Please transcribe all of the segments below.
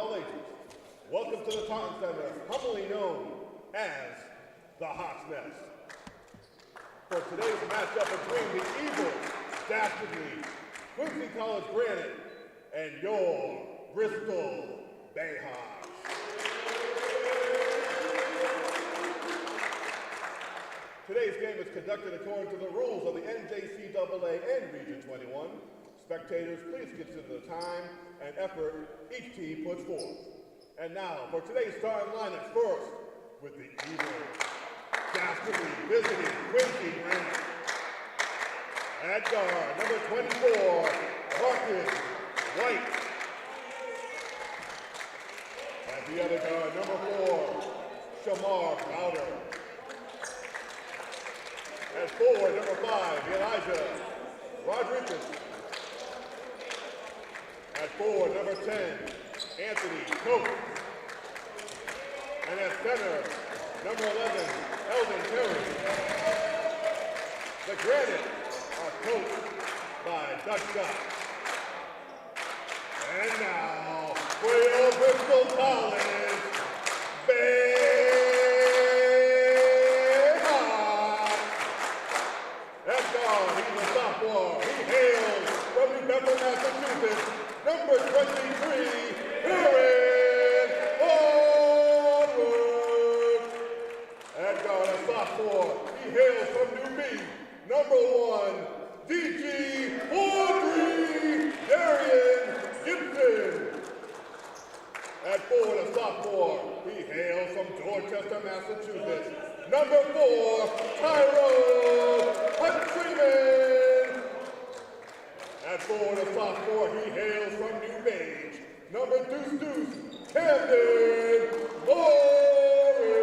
all ages. Welcome to the Taunton Center, commonly known as the Hawk's Nest. For today's matchup between the evil, dastardly Quincy College Granite and your Bristol Bayhawks. Today's game is conducted according to the rules of the NJCAA and Region 21. Spectators, please consider the time and effort each team puts forth. And now, for today's starting lineup, first, with the evil, dastardly visiting Quincy Granite. At guard, number 24, Marcus White. At the other guard, number 4, Shamar Crowder. At forward, number 5, Elijah Rodriguez. At forward, number 10, Anthony Coates. And at center, number 11, Eldon Terry. The Granite are coached by Dutch Scott. And now, for your Bristol College, Baybawk. At guard, he's a sophomore. He hails from New Bedford, Massachusetts. Number 23, Aaron Onward. At guard, a sophomore. He hails from New Mead. Number 1, DG Audrey Darian Gibson. At forward, a sophomore. He hails from Dorchester, Massachusetts. Number 4, Tyro Countryman. At forward, a sophomore. He hails from New Gage. Number 2, Camden Lawrence.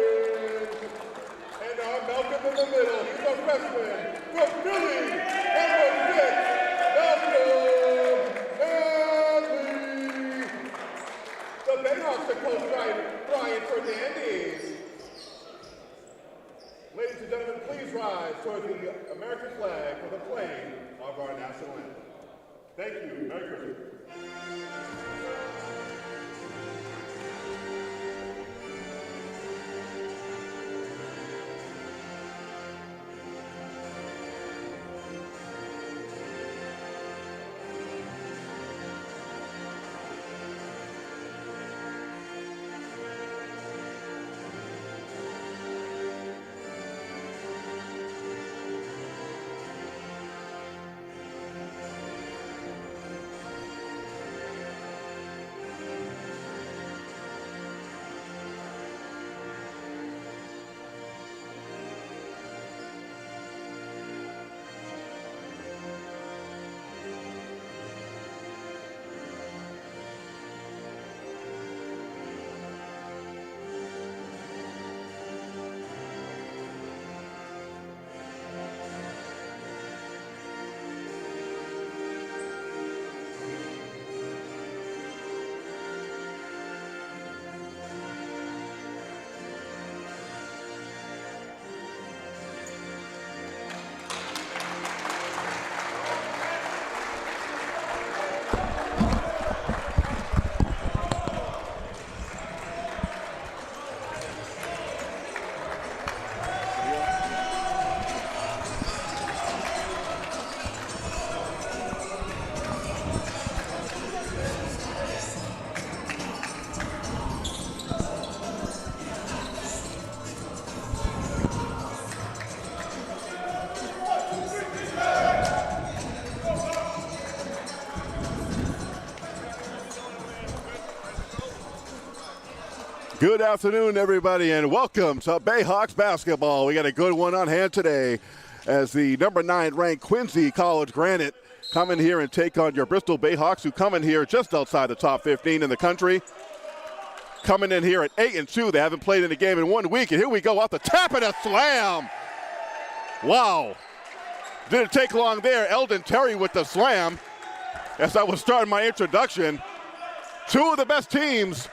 And our Malcolm in the middle. He's a freshman from Philly. Number 6, Malcolm Manley. The Bayhawks are coached by Brian Fernandez. Ladies and gentlemen, please rise toward the American flag for the playing of our national anthem. Thank you. Merry Christmas. Good afternoon, everybody, and welcome to Bayhawks basketball. We got a good one on hand today as the number 9 ranked Quincy College Granite come in here and take on your Bristol Bayhawks, who come in here just outside the top 15 in the country. Coming in here at 8-2. They haven't played in a game in 1 week, and here we go off the tap and a slam. Wow. Didn't take long there. Eldon Terry with the slam. As I was starting my introduction, two of the best teams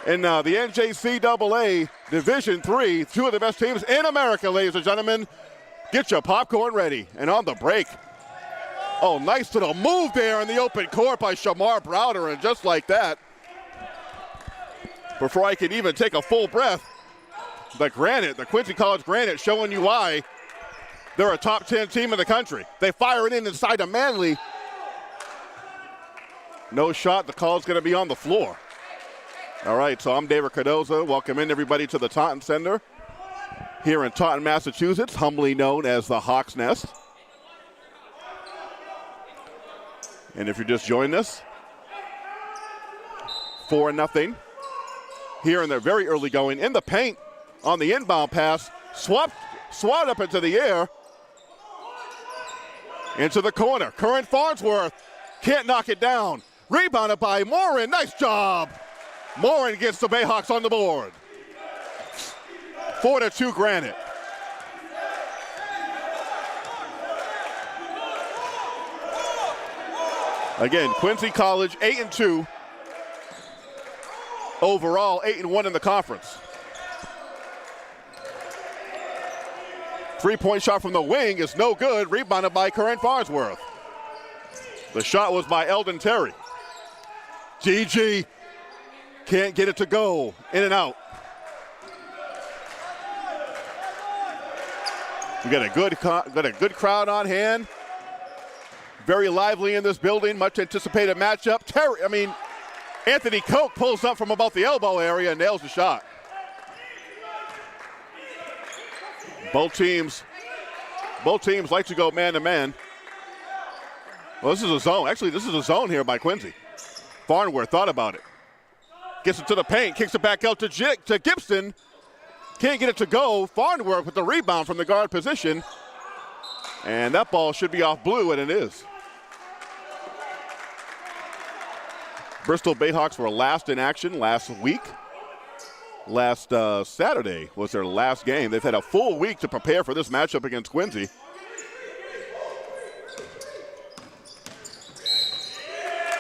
in the NJCAA Division III, two of the best teams in America, ladies and gentlemen. Get your popcorn ready. And on the break, oh, nice little move there in the open court by Shamar Browder, and just like that, before I can even take a full breath, the Quincy College Granite showing you why they're a top 10 team in the country. They fire it inside to Manley. No shot. The call's going to be on the floor. All right, so I'm David Cardozo. Welcome in everybody to the Taunton Center here in Taunton, Massachusetts, humbly known as the Hawk's Nest. And if you're just joining us, 4-0 here in the very early going in the paint on the inbound pass, swat up into the air, into the corner. Curran Farnsworth can't knock it down. Rebounded by Morin. Nice job. Morin gets the Bayhawks on the board. 4-2 Granite. Again, Quincy College 8-2. Overall, 8-1 in the conference. Three-point shot from the wing is no good. Rebounded by Curran Farnsworth. The shot was by Eldon Terry. GG can't get it to go. In and out. We got a good crowd on hand. Very lively in this building. Much anticipated matchup. Anthony Koch pulls up from about the elbow area and nails the shot. Both teams like to go man-to-man. Well, this is a zone. Actually, this is a zone here by Quincy. Farnsworth thought about it. Gets it to the paint, kicks it back out to Gibson. Can't get it to go. Farnsworth with the rebound from the guard position. And that ball should be off blue, and it is. Bristol Bayhawks were last in action last week. Last Saturday was their last game. They've had a full week to prepare for this matchup against Quincy.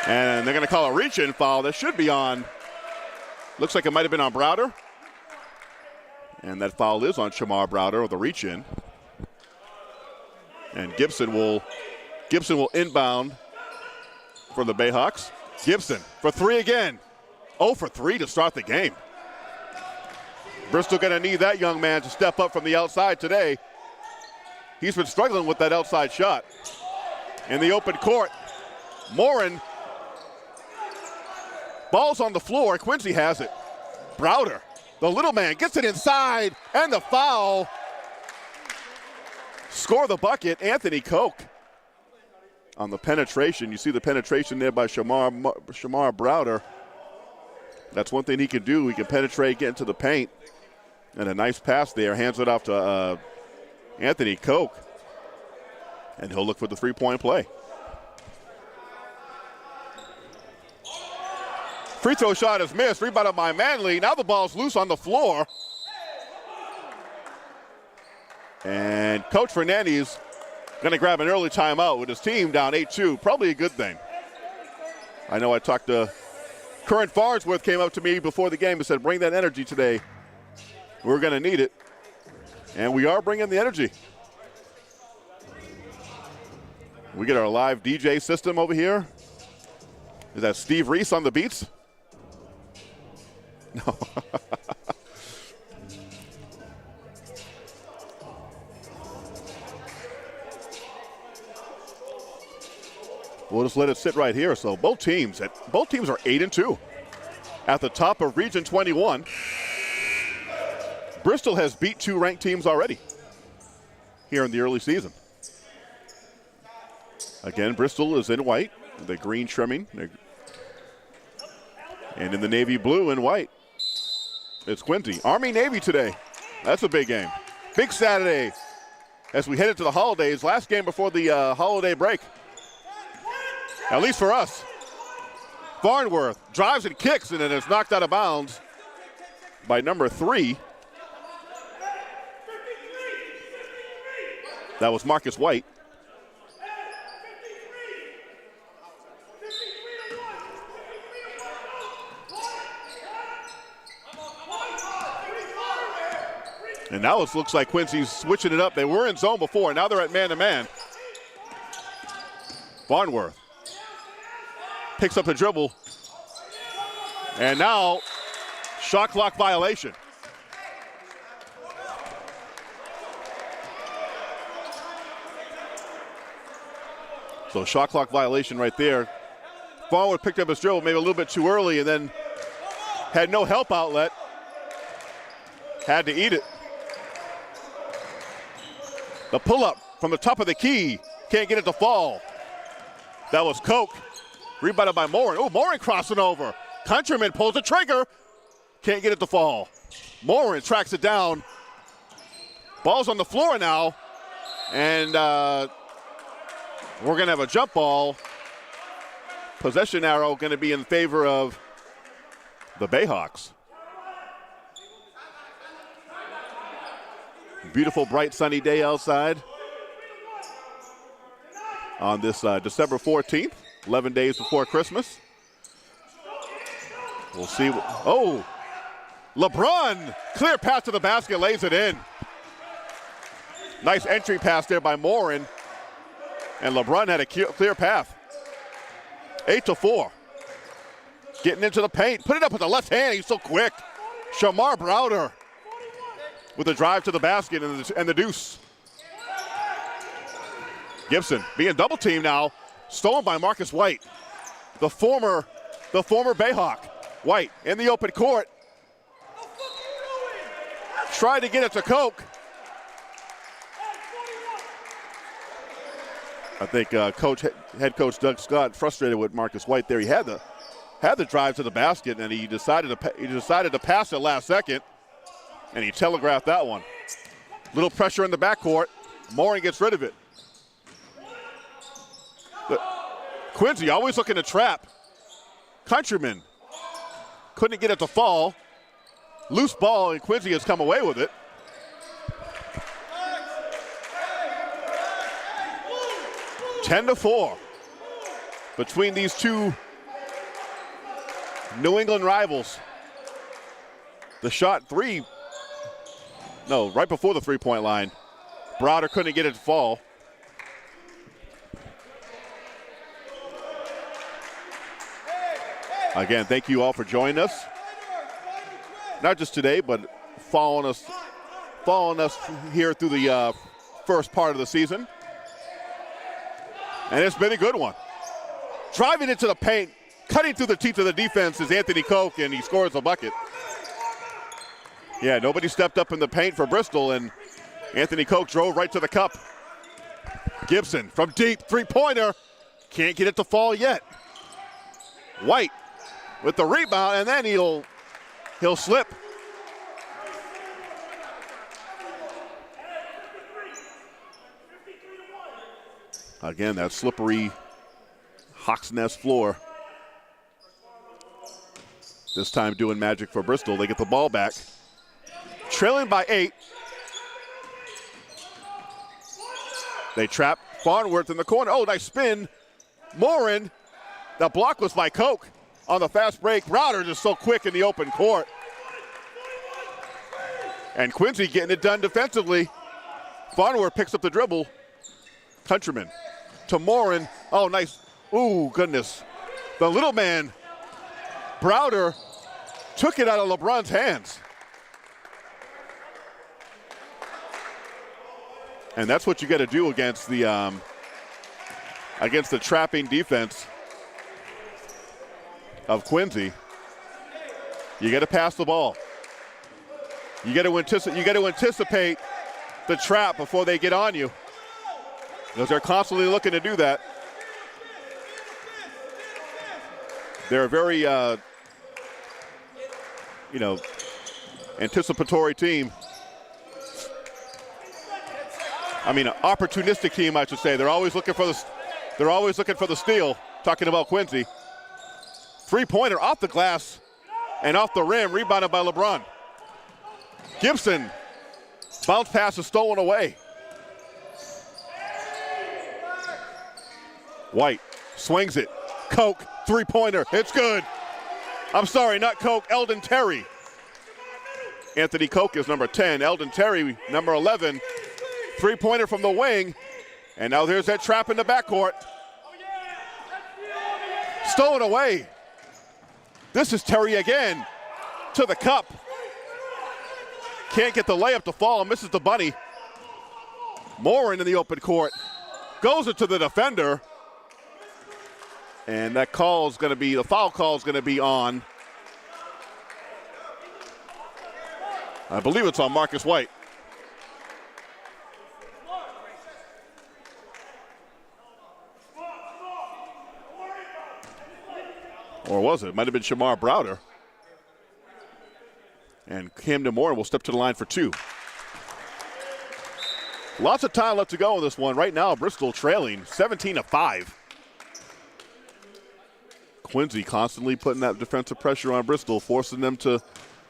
And they're going to call a reach-in foul. That should be on, looks like it might have been on Browder. And that foul is on Shamar Browder with a reach-in. And Gibson will inbound for the Bayhawks. Gibson for three again. 0 for 3 to start the game. Bristol going to need that young man to step up from the outside today. He's been struggling with that outside shot. In the open court, Morin. Ball's on the floor. Quincy has it. Browder, the little man, gets it inside, and the foul. Score the bucket, Anthony Koch. On the penetration, you see the penetration there by Shamar Browder. That's one thing he can do. He can penetrate, get into the paint. And a nice pass there. Hands it off to Anthony Koch. And he'll look for the three-point play. Free throw shot is missed. Rebounded by Manley. Now the ball's loose on the floor. And Coach Fernandez going to grab an early timeout with his team down 8-2. Probably a good thing. I know I talked to Curran Farnsworth, came up to me before the game and said, bring that energy today. We're going to need it. And we are bringing the energy. We get our live DJ system over here. Is that Steve Reese on the beats? No. We'll just let it sit right here. So both teams are 8-2 at the top of Region 21. Bristol has beat 2 ranked teams already here in the early season. Again, Bristol is in white, the green trimming, and in the navy blue and white. It's Quincy. Army-Navy today. That's a big game. Big Saturday as we head into the holidays. Last game before the holiday break. At least for us. Farnsworth drives and kicks, and it is knocked out of bounds by number 3. That was Marcus White. And now it looks like Quincy's switching it up. They were in zone before. Now they're at man-to-man. Farnsworth picks up the dribble. And now Shot clock violation. So shot clock violation right there. Forward picked up his dribble maybe a little bit too early and then had no help outlet. Had to eat it. The pull-up from the top of the key. Can't get it to fall. That was Koch. Rebounded by Morin. Oh, Morin crossing over. Countryman pulls the trigger. Can't get it to fall. Morin tracks it down. Ball's on the floor now. And we're going to have a jump ball. Possession arrow going to be in favor of the Bayhawks. Beautiful, bright, sunny day outside on this December 14th, 11 days before Christmas. We'll see. Oh, LeBron, clear pass to the basket, lays it in. Nice entry pass there by Morin, and LeBron had a clear path. 8-4. Getting into the paint, put it up with the left hand, he's so quick. Shamar Browder with a drive to the basket and the deuce. Gibson being double teamed now, stolen by Marcus White, the former Bayhawk. White in the open court, tried to get it to Koch. I think head coach Doug Scott frustrated with Marcus White there. He had the drive to the basket, and he decided to pass it last second, and he telegraphed that one. Little pressure in the backcourt. Morin gets rid of it. Quincy always looking to trap. Countryman couldn't get it to fall. Loose ball, and Quincy has come away with it. Ten to 4 between these two New England rivals. The shot right before the three-point line. Browder couldn't get it to fall. Again, thank you all for joining us. Not just today, but following us here through the first part of the season. And it's been a good one. Driving into the paint, cutting through the teeth of the defense is Anthony Koch, and he scores a bucket. Yeah, nobody stepped up in the paint for Bristol, and Anthony Koch drove right to the cup. Gibson from deep, three-pointer. Can't get it to fall yet. White with the rebound, and then he'll slip. Again, that slippery Hawks Nest floor. This time doing magic for Bristol. They get the ball back. Trailing by 8. They trap Farnworth in the corner. Oh, nice spin. Morin. The block was by Koch on the fast break. Browder just so quick in the open court. And Quincy getting it done defensively. Farnworth picks up the dribble. Countryman to Morin. Oh, nice. Ooh, goodness. The little man, Browder, took it out of LeBron's hands. And that's what you got to do against the trapping defense of Quincy. You got to pass the ball. You got to anticipate the trap before they get on you, because they're constantly looking to do that. They're a very, anticipatory team. I mean, an opportunistic team, I should say. They're always looking for the steal. Talking about Quincy. Three-pointer off the glass and off the rim, rebounded by LeBron. Gibson, bounce pass is stolen away. White swings it. Koch, three-pointer. It's good. I'm sorry, not Koch. Eldon Terry. Anthony Koch is number 10. Eldon Terry, number 11. Three-pointer from the wing. And now there's that trap in the backcourt. Stolen away. This is Terry again. to the cup. Can't get the layup to fall, misses the bunny. Morin in the open court. Goes it to the defender. And that call is going to be, the foul call is going to be on. I believe it's on Marcus White. Or was it? It might have been Shamar Browder. And Camden Moore will step to the line for two. Lots of time left to go in this one. Right now, Bristol trailing 17-5. Quincy constantly putting that defensive pressure on Bristol, forcing them to,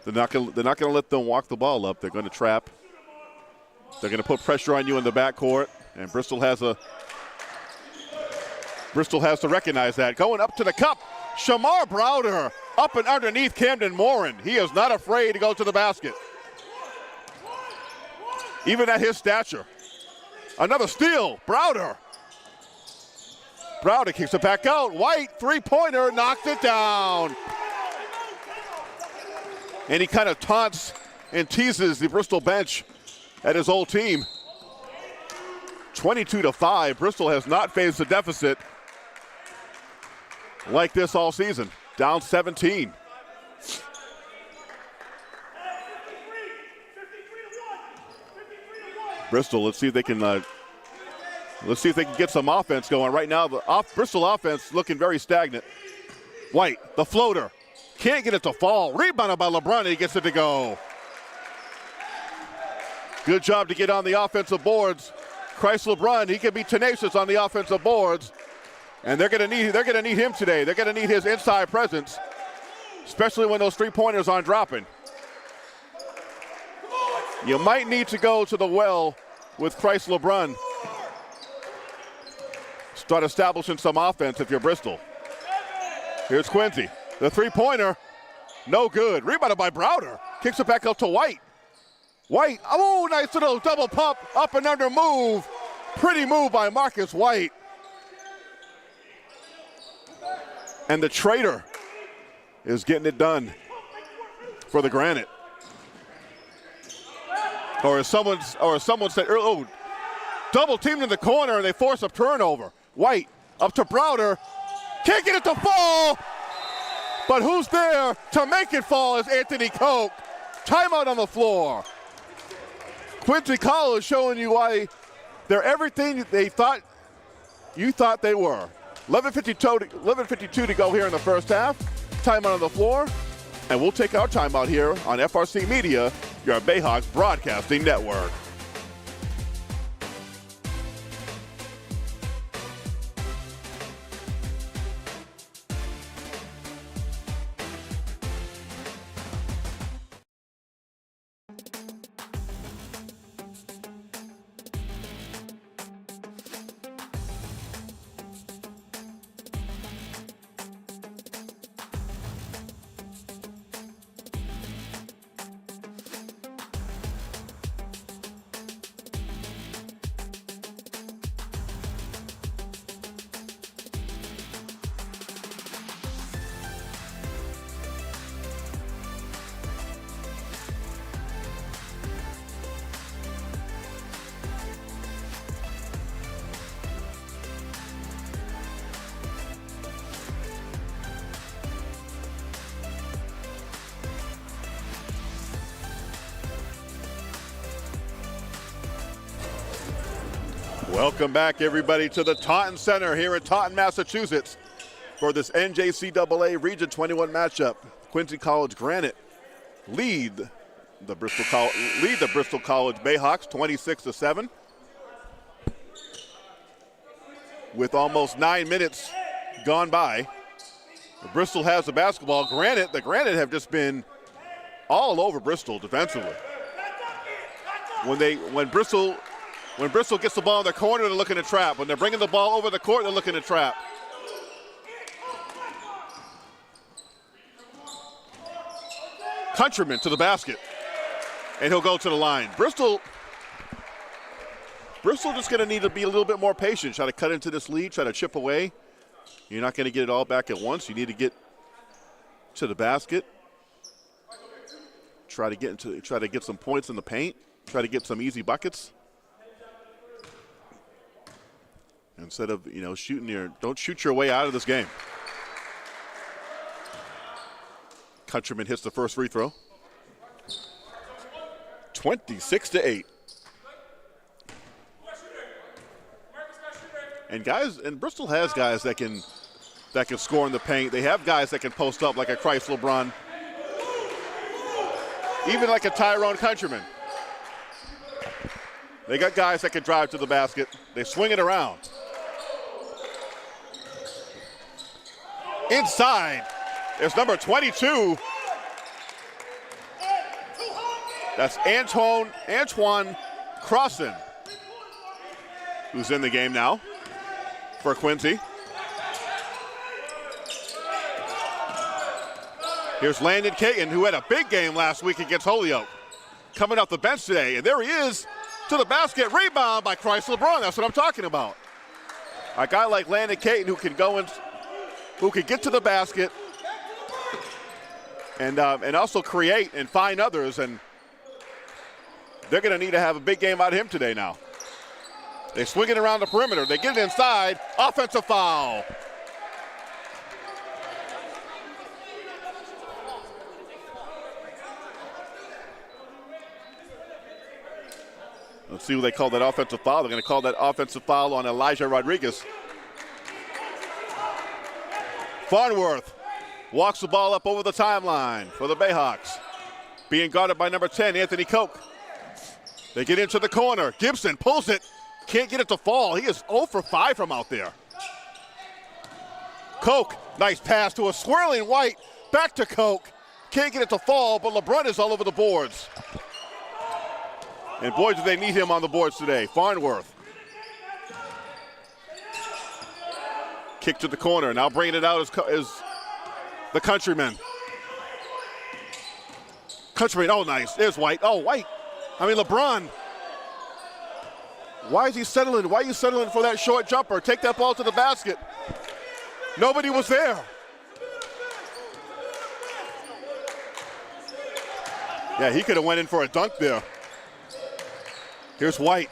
they're not going to let them walk the ball up. They're going to trap. They're going to put pressure on you in the backcourt, and Bristol has to recognize that. Going up to the cup. Shamar Browder up and underneath Camden Morin. He is not afraid to go to the basket. Even at his stature. Another steal, Browder. Browder kicks it back out. White, three-pointer, knocks it down. And he kind of taunts and teases the Bristol bench at his old team. 22-5, Bristol has not faced a deficit like this all season. Down 17. Bristol, let's see if they can get some offense going. Right now, the Bristol offense looking very stagnant. White, the floater, can't get it to fall. Rebounded by LeBron, and he gets it to go. Good job to get on the offensive boards. Christ LeBron, he can be tenacious on the offensive boards. And they're going to need him today. They're going to need his inside presence, especially when those three-pointers aren't dropping. You might need to go to the well with Christ LeBron. Start establishing some offense if you're Bristol. Here's Quincy. The three-pointer, no good. Rebounded by Browder. Kicks it back up to White. White, oh, nice little double pump, up and under move. Pretty move by Marcus White. And the traitor is getting it done for the Granite. Or as someone said, oh, double teamed in the corner and they force a turnover. White up to Browder. Can't get it to fall. But who's there to make it fall is Anthony Koch. Timeout on the floor. Quincy College showing you why they're everything you thought they were. 11:52 to go here in the first half. Timeout on the floor. And we'll take our timeout here on FRC Media, your Bayhawks Broadcasting Network. Welcome back, everybody, to the Taunton Center here in Taunton, Massachusetts for this NJCAA Region 21 matchup. Quincy College Granite lead the Bristol College Bayhawks 26-7. With almost 9 minutes gone by, Bristol has the basketball. The Granite have just been all over Bristol defensively. When Bristol gets the ball in the corner, they're looking to trap. When they're bringing the ball over the court, they're looking to trap. Countryman to the basket, and he'll go to the line. Bristol just going to need to be a little bit more patient, try to cut into this lead, try to chip away. You're not going to get it all back at once. You need to get to the basket. try to get some points in the paint, try to get some easy buckets. Instead of, don't shoot your way out of this game. Countryman hits the first free throw. 26-8. And Bristol has guys that can score in the paint. They have guys that can post up like a Chrysler LeBron. Even like a Tyrone Countryman. They got guys that can drive to the basket. They swing it around. Inside is number 22. That's Antoine Crossan, who's in the game now for Quincy. Here's Landon Caton, who had a big game last week against Holyoke, coming off the bench today. And there he is to the basket. Rebound by Chrysler LeBron. That's what I'm talking about. A guy like Landon Caton who can get to the basket and also create and find others. And they're going to need to have a big game out of him today now. They swing it around the perimeter. They get it inside. Offensive foul. Let's see what they call that offensive foul. They're going to call that offensive foul on Elijah Rodriguez. Farnworth walks the ball up over the timeline for the Bayhawks. Being guarded by number 10, Anthony Koch. They get into the corner. Gibson pulls it. Can't get it to fall. He is 0 for 5 from out there. Koch, nice pass to a swirling White. Back to Koch. Can't get it to fall, but LeBron is all over the boards. And boy, do they need him on the boards today. Farnworth. Kick to the corner. Now bringing it out is the Countryman. Countryman, oh nice. There's White. Oh, White. LeBron. Why is he settling? Why are you settling for that short jumper? Take that ball to the basket. Nobody was there. Yeah, he could have went in for a dunk there. Here's White.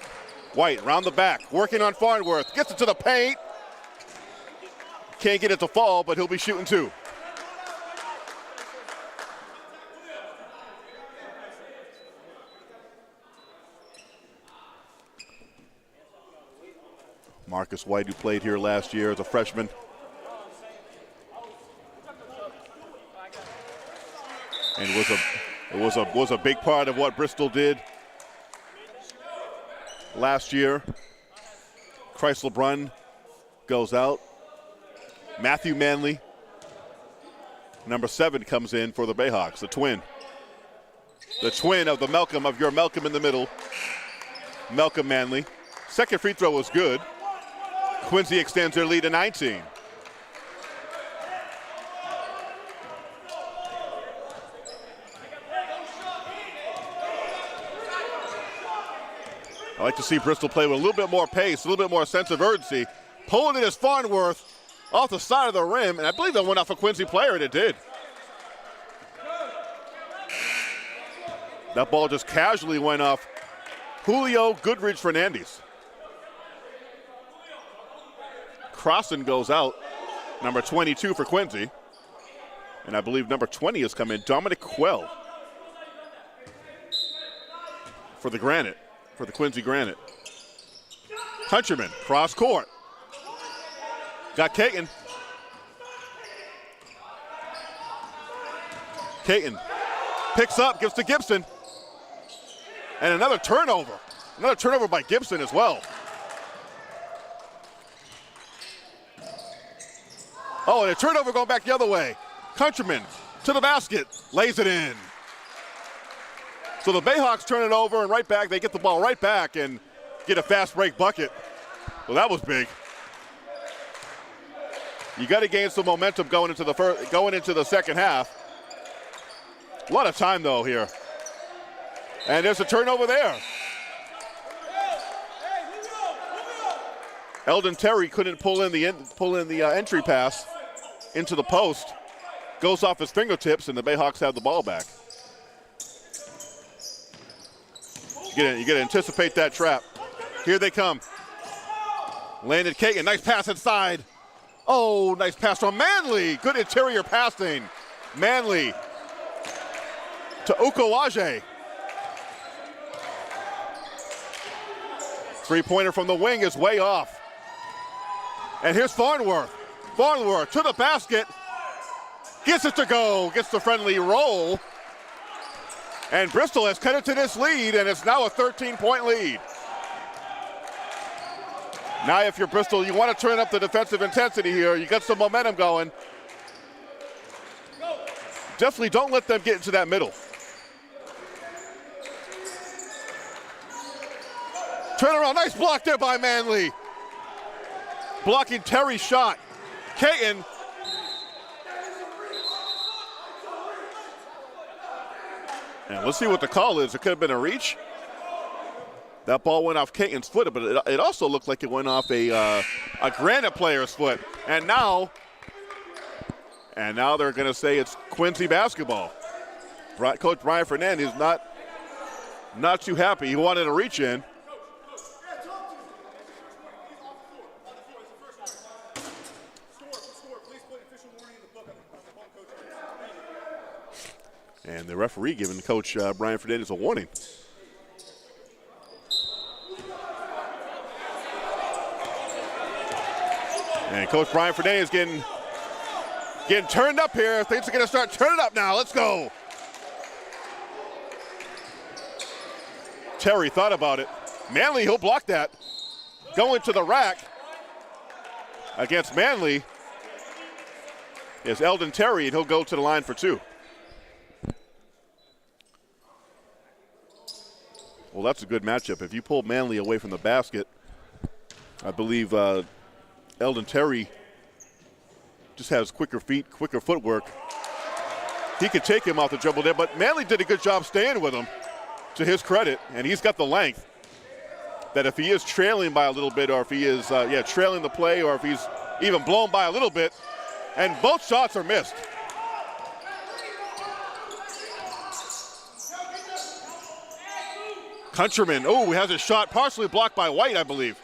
White around the back, working on Farnworth. Gets it to the paint. Can't get it to fall, but he'll be shooting two. Marcus White, who played here last year as a freshman. And was a big part of what Bristol did last year. Chrysler LeBron goes out. Matthew Manley, number 7, comes in for the Bayhawks, the twin. The twin of your Malcolm in the middle, Malcolm Manley. Second free throw was good. Quincy extends their lead to 19. I like to see Bristol play with a little bit more pace, a little bit more sense of urgency. Pulling it is Farnworth off the side of the rim, and I believe that went off a Quincy player, and it did. That ball just casually went off Julio Goodrich Fernandez. Crossan goes out, number 22 for Quincy. And I believe number 20 has come in, Dominic Quell for the Quincy Granite. Countryman, cross court. Got Caton. Caton picks up, gives to Gibson. And another turnover. Another turnover by Gibson as well. Oh, and a turnover going back the other way. Countryman to the basket, lays it in. So the Bayhawks turn it over and right back. They get the ball right back and get a fast break bucket. Well, that was big. You got to gain some momentum going into the second half. A lot of time though here. And there's a turnover there. Eldon Terry couldn't pull in the entry pass into the post. Goes off his fingertips, and the Bayhawks have the ball back. You gotta anticipate that trap. Here they come. Landon Caton, nice pass inside. Oh, nice pass from Manley. Good interior passing. Manley to Ukawaje. Three-pointer from the wing is way off. And here's Farnworth. Farnworth to the basket. Gets it to go. Gets the friendly roll. And Bristol has cut it to this lead, and it's now a 13-point lead. Now if you're Bristol, you want to turn up the defensive intensity here. You got some momentum going. Definitely don't let them get into that middle. Turn around, nice block there by Manley. Blocking Terry's shot. Caton. And let's see what the call is. It could have been a reach. That ball went off Caton's foot, but it also looked like it went off a Granite player's foot. And now they're going to say it's Quincy basketball. Coach Brian Fernandez not too happy. He wanted to reach in. And the referee giving Coach Brian Fernandez a warning. And Coach Brian Fernandez getting turned up here. Things are going to start turning up now. Let's go. Terry thought about it. Manley, he'll block that. Going to the rack against Manley is Eldon Terry, and he'll go to the line for two. Well, that's a good matchup. If you pull Manley away from the basket, I believe Eldon Terry just has quicker feet, quicker footwork. He could take him off the dribble there, but Manley did a good job staying with him, to his credit, and he's got the length that if he is trailing by a little bit, or if he is trailing the play, or if he's even blown by a little bit, and both shots are missed. Countryman, has a shot partially blocked by White, I believe.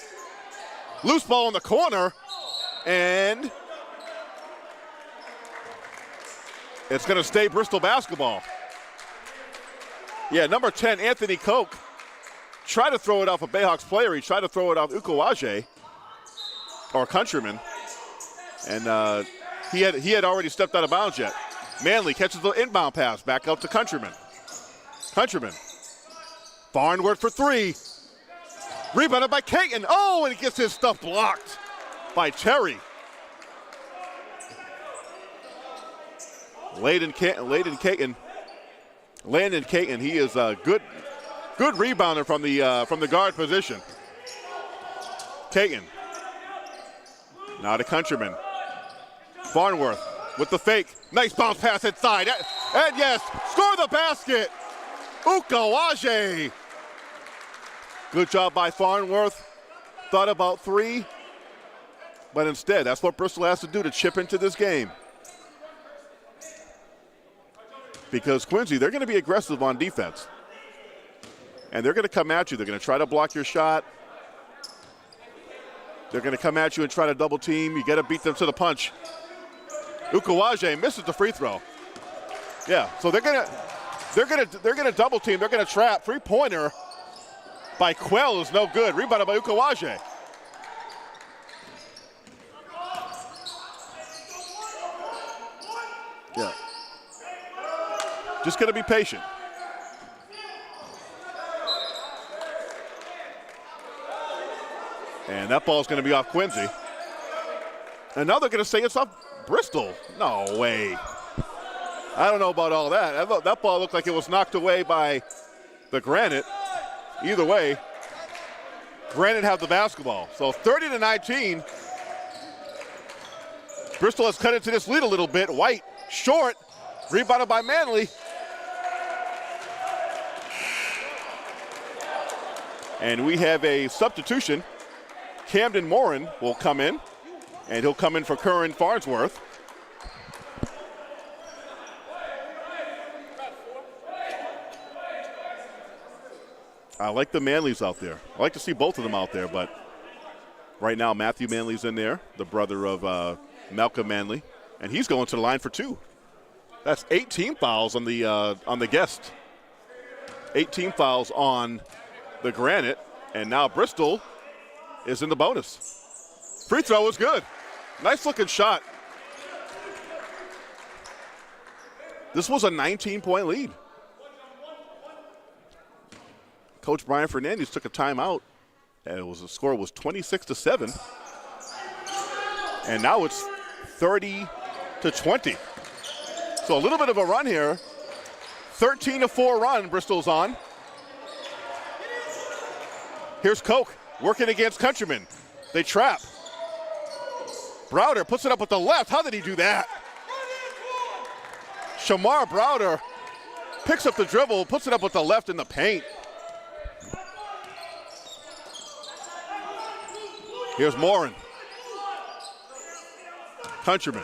Loose ball in the corner, and it's going to stay Bristol basketball. Yeah, number 10, Anthony Koch, tried to throw it off a Bayhawks player. He tried to throw it off Ukawaje, or Countryman, and he had already stepped out of bounds yet. Manley catches the inbound pass back out to Countryman. Farnworth for three. Rebounded by Caton. And he gets his stuff blocked by Terry. Landon Caton, he is a good rebounder from the guard position. Caton. Now to Countryman. Farnworth with the fake. Nice bounce pass inside. And yes, score the basket. Ukawaje. Good job by Farnworth. Thought about three, but instead, that's what Bristol has to do to chip into this game. Because Quincy, they're going to be aggressive on defense. And they're going to come at you. They're going to try to block your shot. They're going to come at you and try to double team. You got to beat them to the punch. Ukawaje misses the free throw. Yeah, so they're going to double team. They're going to trap. Three-pointer by Quell is no good. Rebounded by Ukawaje. Yeah. Just going to be patient. And that ball is going to be off Quincy. And now they're going to say it's off Bristol. No way. I don't know about all that. That ball looked like it was knocked away by the Granite. Either way, Granite have the basketball. So 30-19. Bristol has cut into this lead a little bit. White, short, rebounded by Manley. And we have a substitution. Camden Morin will come in, and he'll come in for Curran Farnsworth. I like the Manleys out there. I like to see both of them out there, but right now Matthew Manley's in there, the brother of Malcolm Manley, and he's going to the line for 2. That's 18 fouls on the guest. 18 fouls on the Granite, and now Bristol is in the bonus. Free throw was good. Nice looking shot. This was a 19-point lead. Coach Brian Fernandez took a timeout, and the score was 26-7. And now it's 30-20. So a little bit of a run here. 13-4 run Bristol's on. Here's Koch working against Countryman. They trap. Browder puts it up with the left. How did he do that? Shamar Browder picks up the dribble, puts it up with the left in the paint. Here's Morin. Countryman.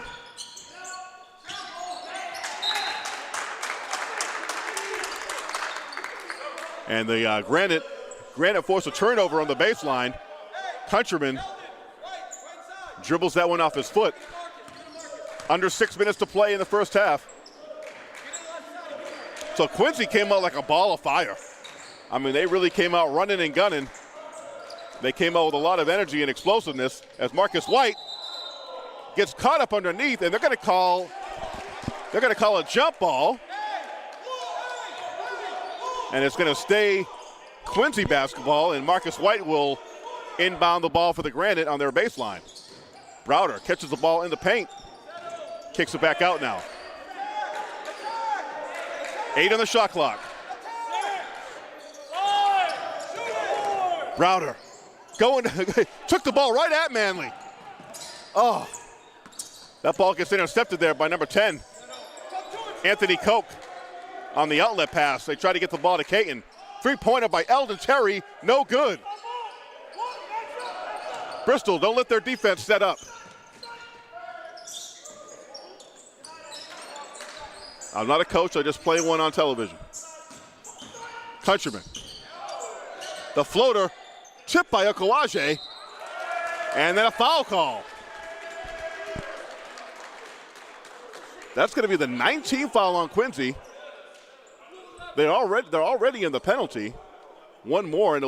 And the Granite forced a turnover on the baseline. Countryman dribbles that one off his foot. Under 6 minutes to play in the first half. So Quincy came out like a ball of fire. I mean, they really came out running and gunning. They came out with a lot of energy and explosiveness as Marcus White gets caught up underneath, and they're going to call a jump ball. And it's going to stay Quincy basketball, and Marcus White will inbound the ball for the Granite on their baseline. Browder catches the ball in the paint, kicks it back out now. 8 on the shot clock. Browder took the ball right at Manley. Oh, that ball gets intercepted there by number 10, Anthony Koch, on the outlet pass. They try to get the ball to Caton. 3-pointer by Eldon Terry, no good. Bristol, don't let their defense set up. I'm not a coach, I just play one on television. Countryman. The floater, tipped by Okawaje, and then a foul call. That's going to be the 19th foul on Quincy. They're already in the penalty. One more, and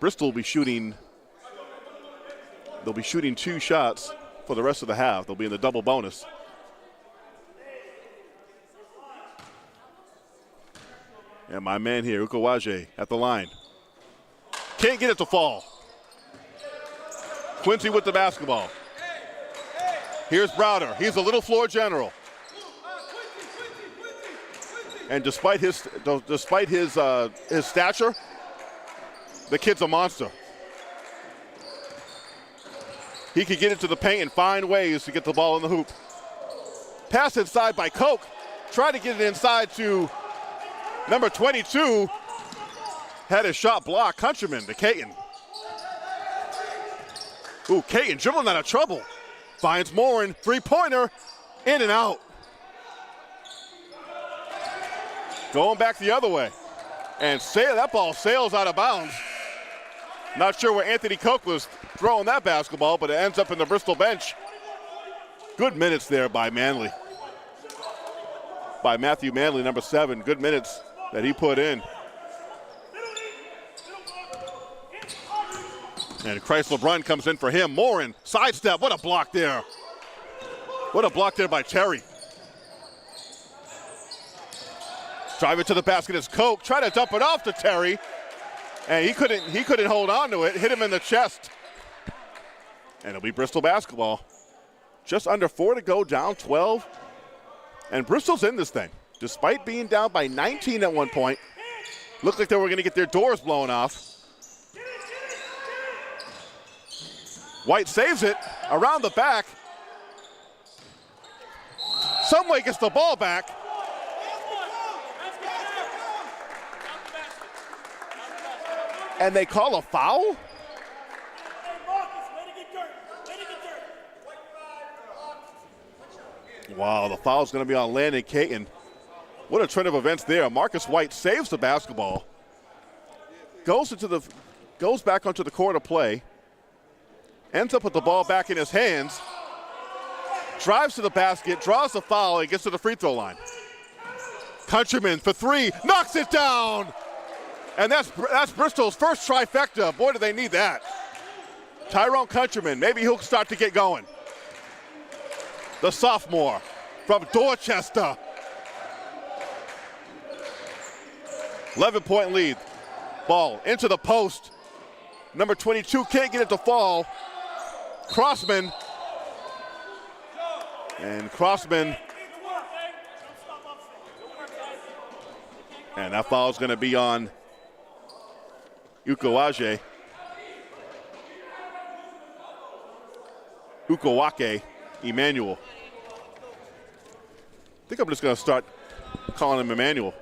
Bristol will be shooting. They'll be shooting 2 shots for the rest of the half. They'll be in the double bonus. And my man here, Okawaje, at the line. Can't get it to fall. Quincy with the basketball. Here's Browder. He's a little floor general. And despite his stature, the kid's a monster. He can get into the paint and find ways to get the ball in the hoop. Pass inside by Koch. Try to get it inside to number 22. Had his shot blocked. Countryman to Caton. Ooh, Caton dribbling out of trouble. Finds Morin. 3-pointer. In and out. Going back the other way. And that ball sails out of bounds. Not sure where Anthony Koch was throwing that basketball, but it ends up in the Bristol bench. Good minutes there by Manley. By Matthew Manley, number 7. Good minutes that he put in. And Chrysler Brunn comes in for him. Morin, sidestep. What a block there. What a block there by Terry. Drive it to the basket is Koch. Try to dump it off to Terry. And he couldn't hold on to it. Hit him in the chest. And it'll be Bristol basketball. Just under 4 to go, down 12. And Bristol's in this thing. Despite being down by 19 at one point, looked like they were going to get their doors blown off. White saves it around the back. Someway gets the ball back. And they call a foul? Wow, the foul's going to be on Landon Caton. What a trend of events there. Marcus White saves the basketball, goes back onto the court to play, ends up with the ball back in his hands, drives to the basket, draws the foul, and gets to the free throw line. Countryman for three, knocks it down. And that's Bristol's first trifecta. Boy, do they need that. Tyrone Countryman, maybe he'll start to get going. The sophomore from Dorchester. 11-point lead. Ball into the post. Number 22 can't get it to fall. Crossman. And Crossman. And that foul is going to be on Ukawake Emmanuel. I think I'm just going to start calling him Emmanuel.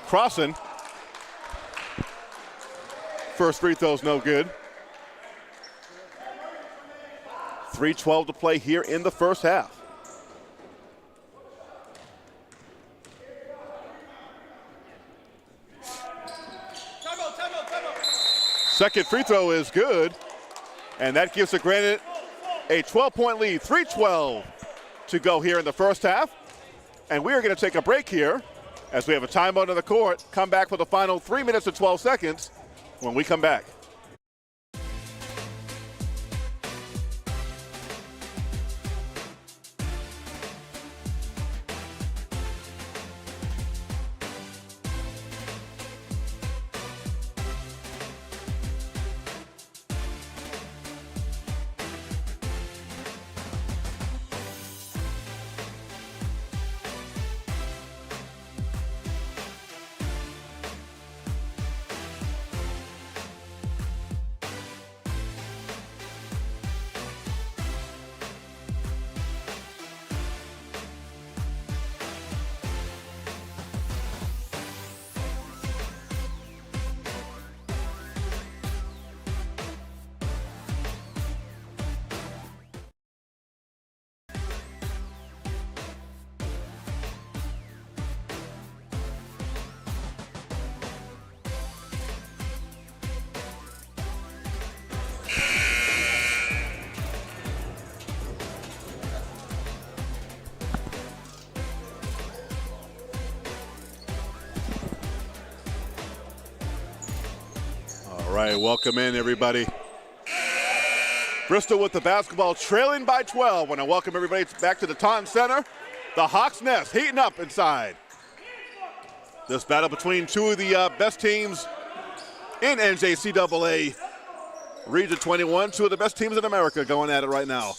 Crossing. First free throw's no good. 3:12 to play here in the first half. Second free throw is good, and that gives the Granite a 12-point lead. 3:12 to go here in the first half. And we are going to take a break here as we have a timeout on the court. Come back for the final 3 minutes and 12 seconds when we come back. All right, welcome in, everybody. Bristol with the basketball, trailing by 12. Want to welcome everybody back to the Taunton Center. The Hawks' Nest heating up inside. This battle between two of the best teams in NJCAA Region 21, two of the best teams in America going at it right now.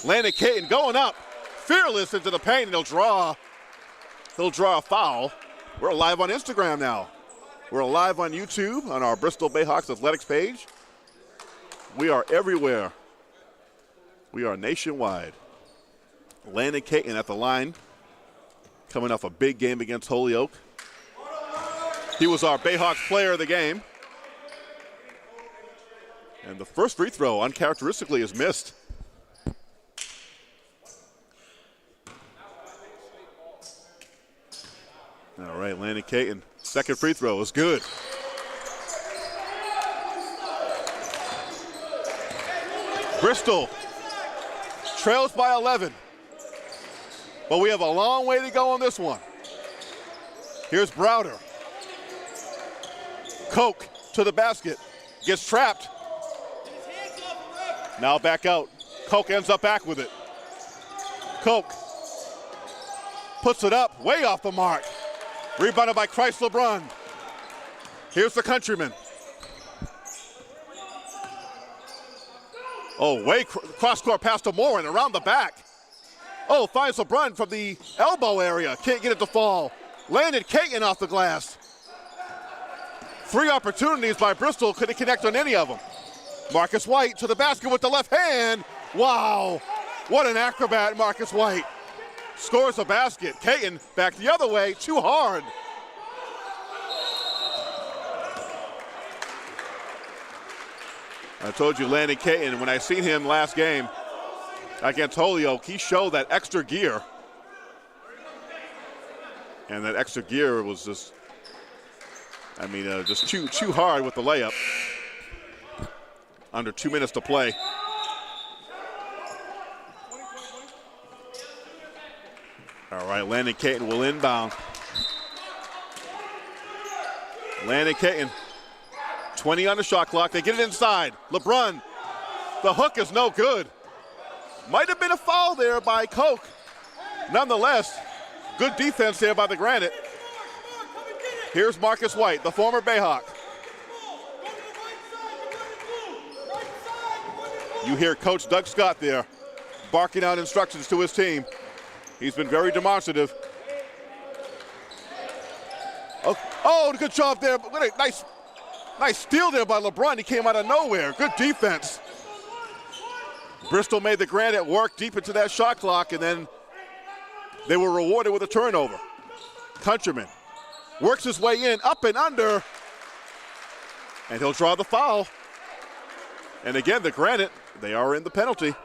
Landon Caton going up, fearless into the paint, and he'll draw a foul. We're live on Instagram now. We're live on YouTube on our Bristol Bayhawks Athletics page. We are everywhere. We are nationwide. Landon Caton at the line, coming off a big game against Holyoke. He was our Bayhawks player of the game. And the first free throw, uncharacteristically, is missed. All right, Landon Caton. Second free throw is good. Bristol trails by 11. But we have a long way to go on this one. Here's Browder. Koch to the basket. Gets trapped. Now back out. Koch ends up back with it. Koch puts it up, way off the mark. Rebounded by Christ LeBron. Here's the Countryman. Oh, way cross-court pass to Morin around the back. Oh, finds LeBron from the elbow area. Can't get it to fall. Landon Caton off the glass. Three opportunities by Bristol. Couldn't connect on any of them. Marcus White to the basket with the left hand. Wow, what an acrobat, Marcus White. Scores a basket. Caton back the other way, too hard. I told you Landon Caton, when I seen him last game against Holyoke, he showed that extra gear. And that extra gear was just, just too hard with the layup. Under 2 minutes to play. All right, Landon Caton will inbound. Landon Caton, 20 on the shot clock. They get it inside. LeBron, the hook is no good. Might have been a foul there by Koch. Nonetheless, good defense there by the Granite. Here's Marcus White, the former Bayhawk. You hear Coach Doug Scott there barking out instructions to his team. He's been very demonstrative. Oh, good job there. What a nice steal there by LeBron. He came out of nowhere. Good defense. Bristol made the Granite work deep into that shot clock, and then they were rewarded with a turnover. Countryman works his way in, up and under, and he'll draw the foul. And again, the Granite, they are in the penalty.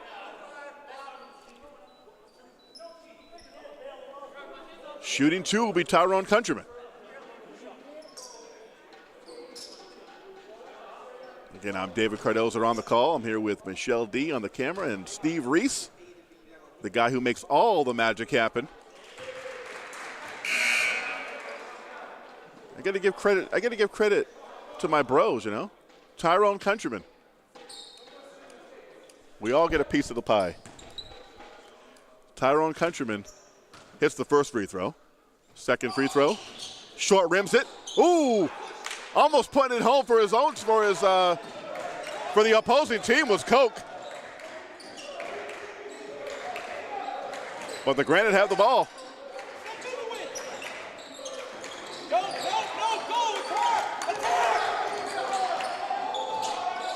Shooting two will be Tyrone Countryman. Again, I'm David Cardoza on the call. I'm here with Michelle D on the camera and Steve Reese, the guy who makes all the magic happen. I gotta give credit to my bros, you know. Tyrone Countryman. We all get a piece of the pie. Tyrone Countryman hits the first free throw. Second free throw. Short rims it. Ooh! Almost putting it home for the opposing team was Koch. But the Granite have the ball.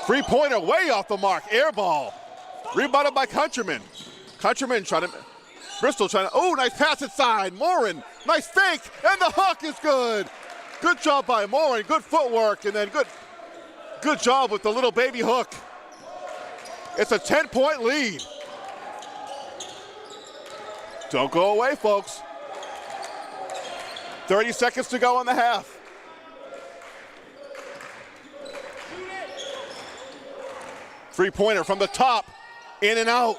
Three-pointer way off the mark. Air ball. Rebounded by Countryman. Countryman Bristol trying to, oh, nice pass inside. Morin, nice fake, and the hook is good. Good job by Morin, good footwork, and then good job with the little baby hook. It's a 10-point lead. Don't go away, folks. 30 seconds to go in the half. Three-pointer from the top, in and out.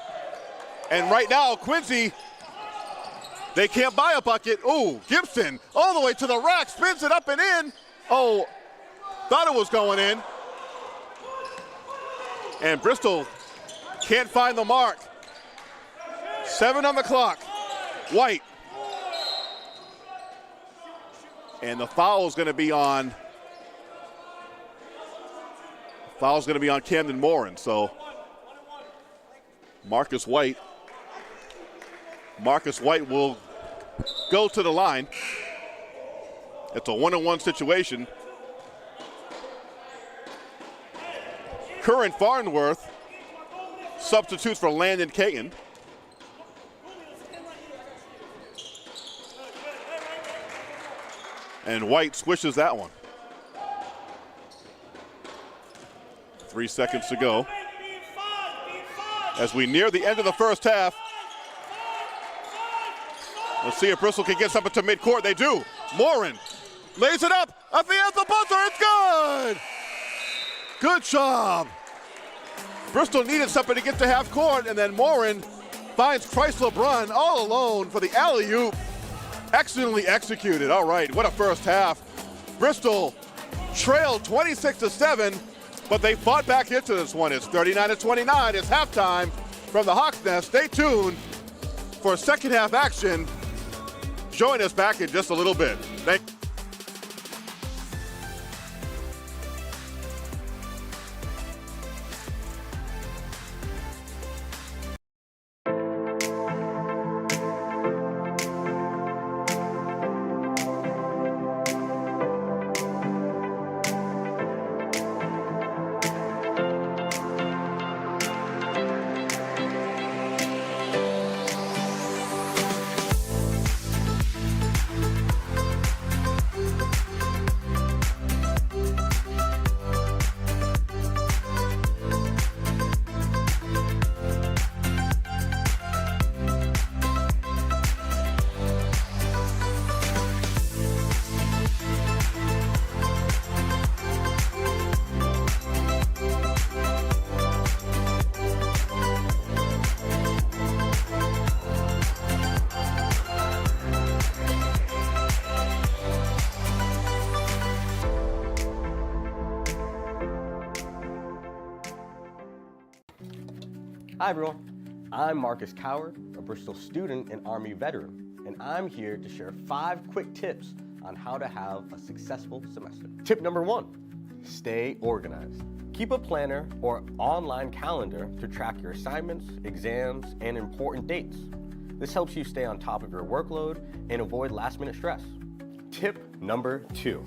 And right now, Quincy, they can't buy a bucket. Ooh, Gibson all the way to the rack, spins it up and in. Oh, thought it was going in. And Bristol can't find the mark. 7 on the clock. White. And the foul is going to be on. Foul's going to be on Camden Morin. So Marcus White will go to the line. It's a 1-on-1 situation. Curran Farnworth substitutes for Landon Caton. And White swishes that one. 3 seconds to go. As we near the end of the first half. Let's see if Bristol can get something to midcourt. They do. Morin lays it up. At the end of the buzzer, it's good. Good job. Bristol needed something to get to half court, and then Morin finds Christ LeBron all alone for the alley-oop. Excellently executed. All right, what a first half. Bristol trailed 26-7, but they fought back into this one. It's 39-29. It's halftime from the Hawks Nest. Stay tuned for second half action. Join us back in just a little bit. Thank you. Hi everyone, I'm Marcus Coward, a Bristol student and Army veteran, and I'm here to share 5 quick tips on how to have a successful semester. Tip number 1, stay organized. Keep a planner or online calendar to track your assignments, exams, and important dates. This helps you stay on top of your workload and avoid last-minute stress. Tip number 2,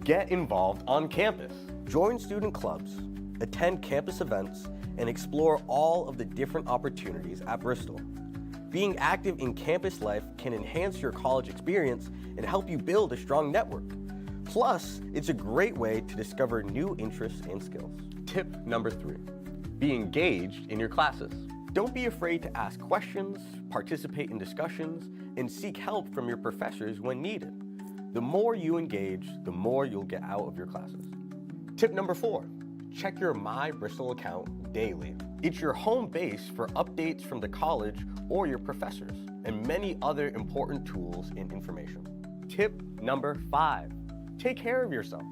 get involved on campus. Join student clubs, attend campus events, and explore all of the different opportunities at Bristol. Being active in campus life can enhance your college experience and help you build a strong network. Plus, it's a great way to discover new interests and skills. Tip number 3, be engaged in your classes. Don't be afraid to ask questions, participate in discussions, and seek help from your professors when needed. The more you engage, the more you'll get out of your classes. Tip number 4, check your My Bristol account daily. It's your home base for updates from the college or your professors, and many other important tools and information. Tip number 5, take care of yourself.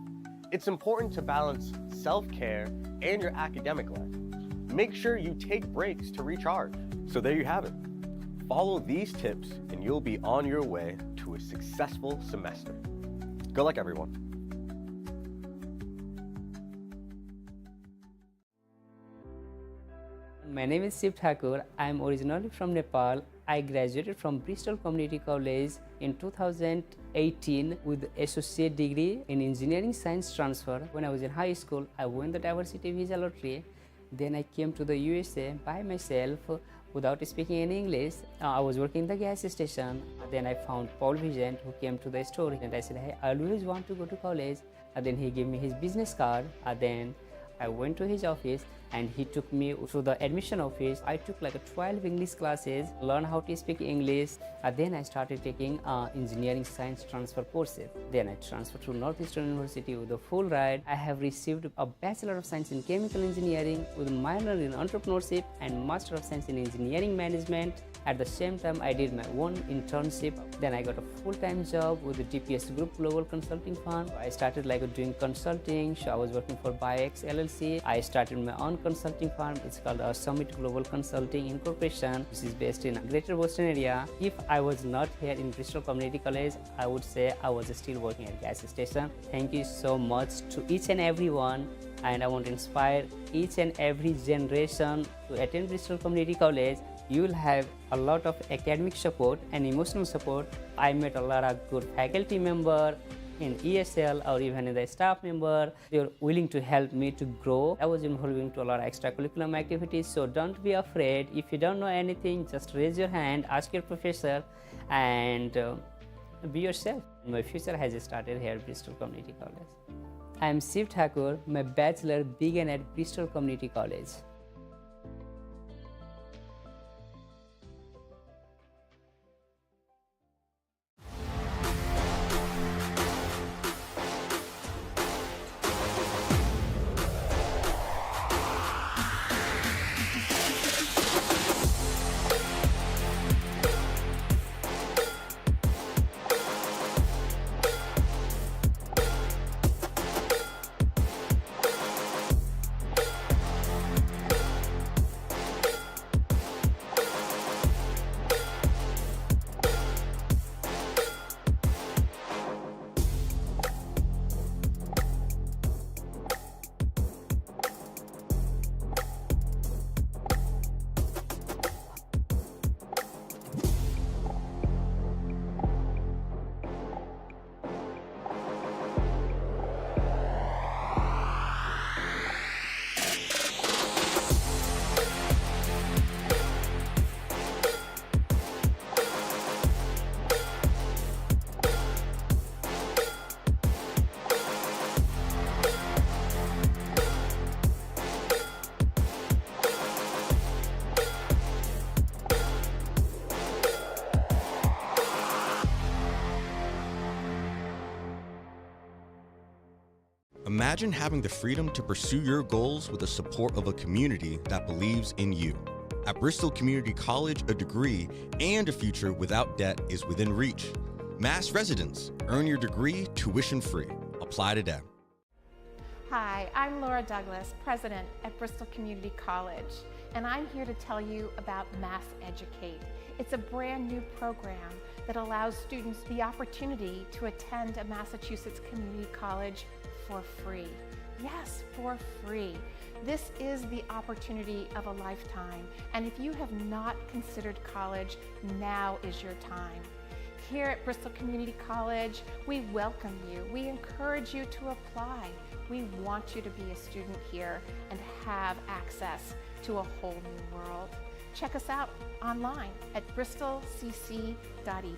It's important to balance self-care and your academic life. Make sure you take breaks to recharge. So there you have it. Follow these tips and you'll be on your way to a successful semester. Good luck, everyone. My name is Shiv Thakur. I am originally from Nepal. I graduated from Bristol Community College in 2018 with associate degree in engineering science transfer. When I was in high school, I won the diversity visa lottery. Then I came to the USA by myself without speaking any English. I was working in the gas station. Then I found Paul Vigent, who came to the store, and I said, hey, I always want to go to college. And then he gave me his business card. Then I went to his office and he took me to the admission office. I took like 12 English classes, learned how to speak English. Then I started taking engineering science transfer courses. Then I transferred to Northeastern University with a full ride. I have received a Bachelor of Science in Chemical Engineering with a minor in entrepreneurship and Master of Science in Engineering Management. At the same time, I did my own internship. Then I got a full-time job with the DPS Group Global Consulting Firm. I started doing consulting. So I was working for Baybawk LLC. I started my own consulting firm. It's called Summit Global Consulting Incorporation, which is based in Greater Boston area. If I was not here in Bristol Community College, I would say I was still working at gas station. Thank you so much to each and everyone, and I want to inspire each and every generation to attend Bristol Community College. You will have a lot of academic support and emotional support. I met a lot of good faculty members in ESL or even in the staff member. They're willing to help me to grow. I was involved into a lot of extracurricular activities, so don't be afraid. If you don't know anything, just raise your hand, ask your professor, and be yourself. My future has started here at Bristol Community College. I am Shiv Thakur. My bachelor began at Bristol Community College. Imagine having the freedom to pursue your goals with the support of a community that believes in you. At Bristol Community College, a degree and a future without debt is within reach. Mass residents, earn your degree tuition free. Apply today. Hi, I'm Laura Douglas, President at Bristol Community College. and I'm here to tell you about Mass Educate. It's a brand new program that allows students the opportunity to attend a Massachusetts community college for free. Yes, for free. This is the opportunity of a lifetime, and if you have not considered college, now is your time. Here at Bristol Community College, we welcome you. We encourage you to apply. We want you to be a student here and have access to a whole new world. Check us out online at bristolcc.edu.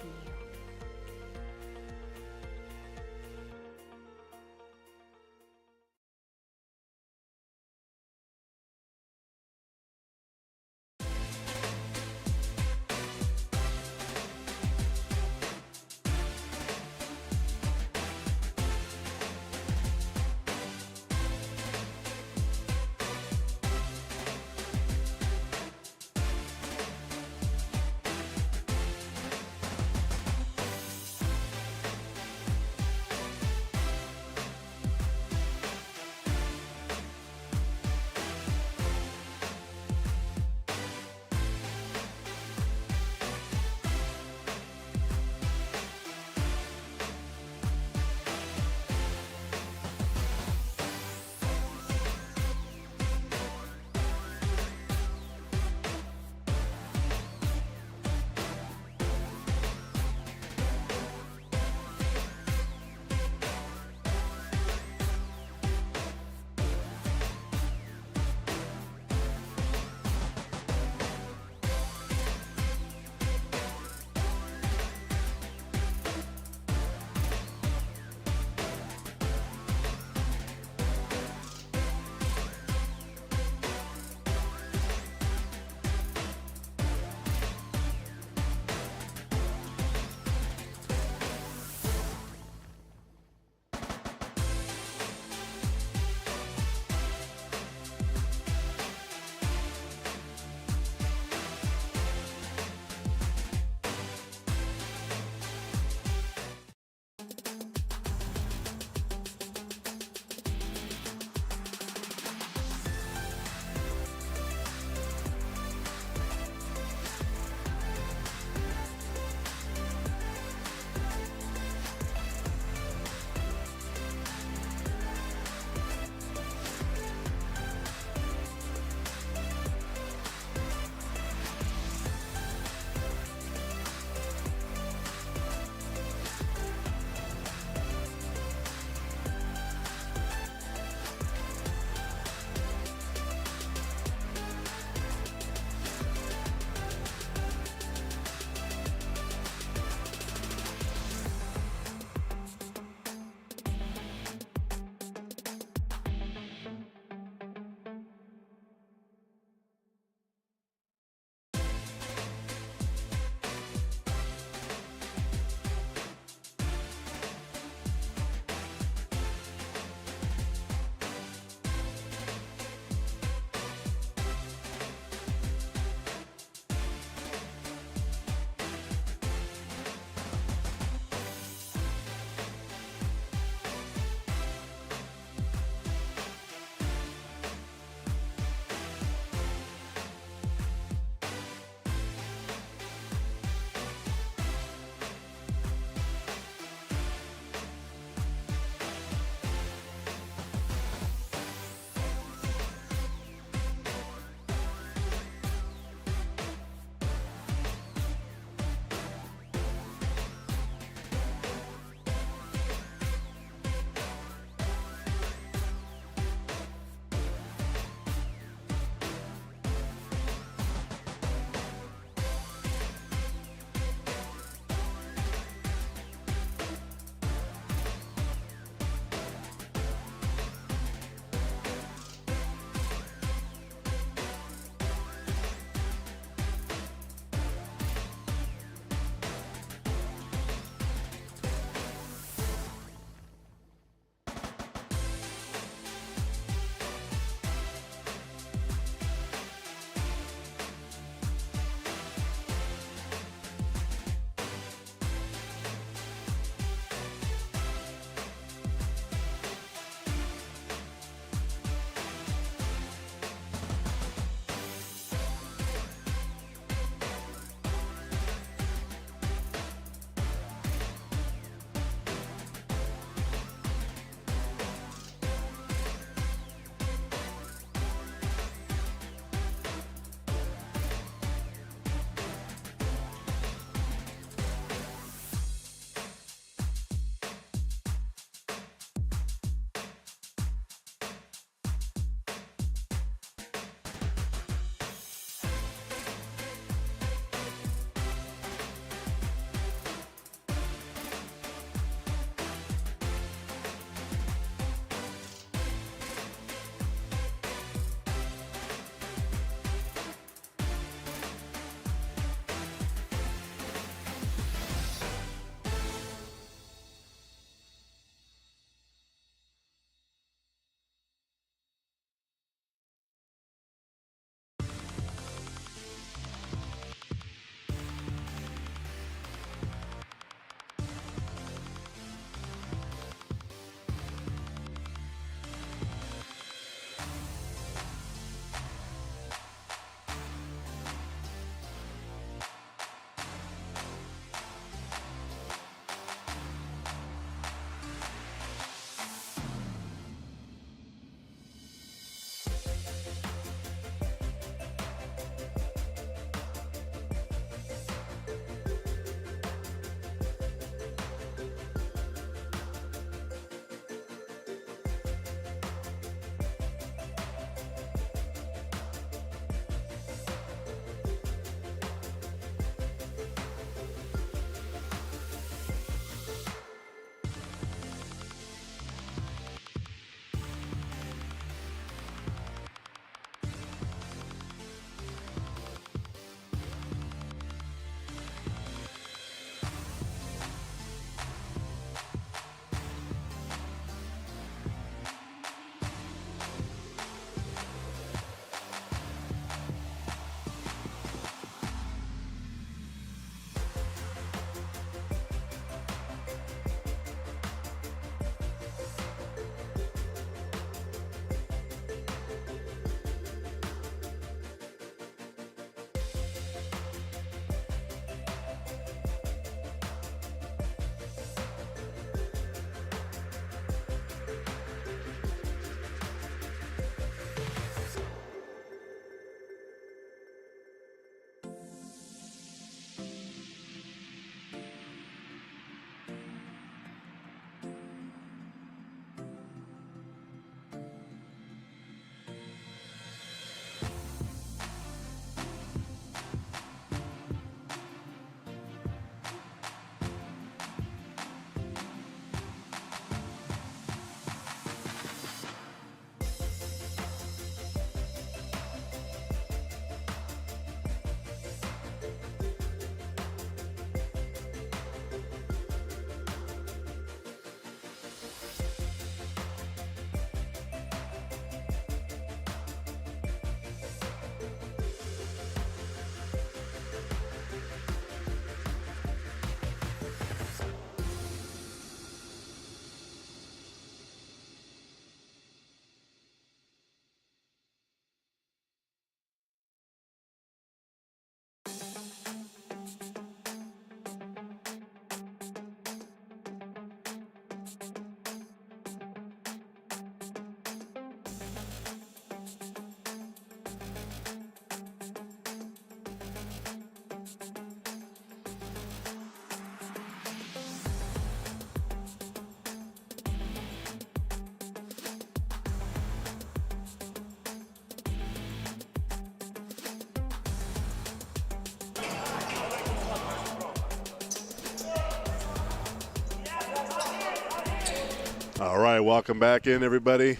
All right, welcome back in, everybody.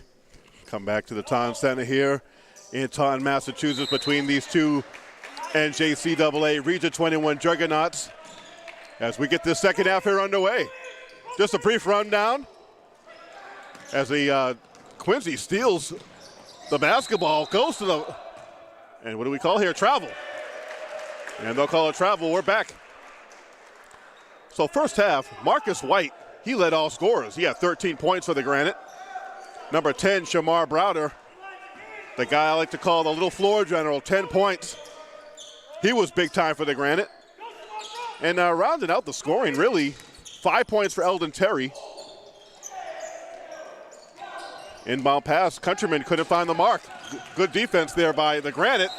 Come back to the Taunton Center here in Taunton, Massachusetts, between these two NJCAA Region 21 Juggernauts as we get this second half here underway. Just a brief rundown as the Quincy steals the basketball, goes to the, and what do we call here? Travel. And they'll call it travel. We're back. So first half, Marcus White, he led all scorers. He had 13 points for the Granite. Number 10, Shamar Browder, the guy I like to call the little floor general, 10 points. He was big time for the Granite. And rounding out the scoring, really, 5 points for Eldon Terry. Inbound pass, Countryman couldn't find the mark. Good defense there by the Granite.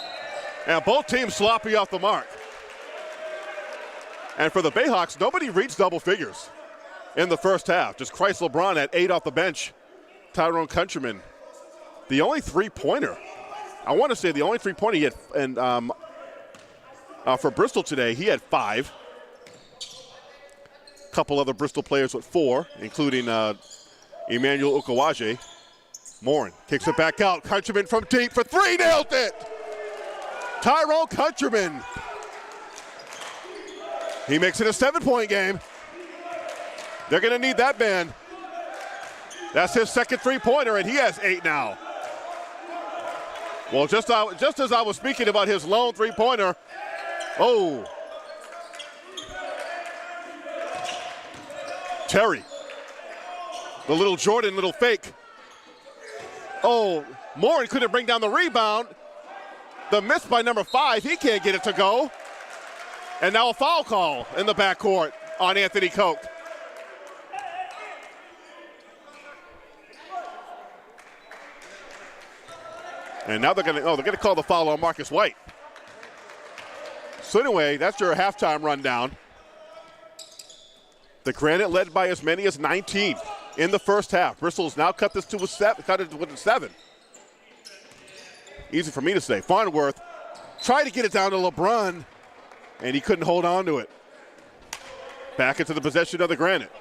And both teams sloppy off the mark. And for the Bayhawks, nobody reached double figures in the first half. Just Christ LeBron at 8 off the bench. Tyrone Countryman, the only three-pointer. I want to say the only three-pointer he had, and for Bristol today, he had 5. A couple other Bristol players with 4, including Emmanuel Okawaje. Morin kicks it back out. Countryman from deep for 3, nailed it! Tyrone Countryman. He makes it a 7-point game. They're going to need that man. That's his second three-pointer, and he has 8 now. Well, just as I was speaking about his lone three-pointer, Terry, the little Jordan, little fake. Morin couldn't bring down the rebound. The miss by number 5, he can't get it to go. And now a foul call in the backcourt on Anthony Koch. And now they're gonna call the foul on Marcus White. So anyway, that's your halftime rundown. The Granite led by as many as 19 in the first half. Bristol's now cut this to a 7, cut it with a 7. Easy for me to say. Farnworth tried to get it down to LeBron, and he couldn't hold on to it. Back into the possession of the Granite.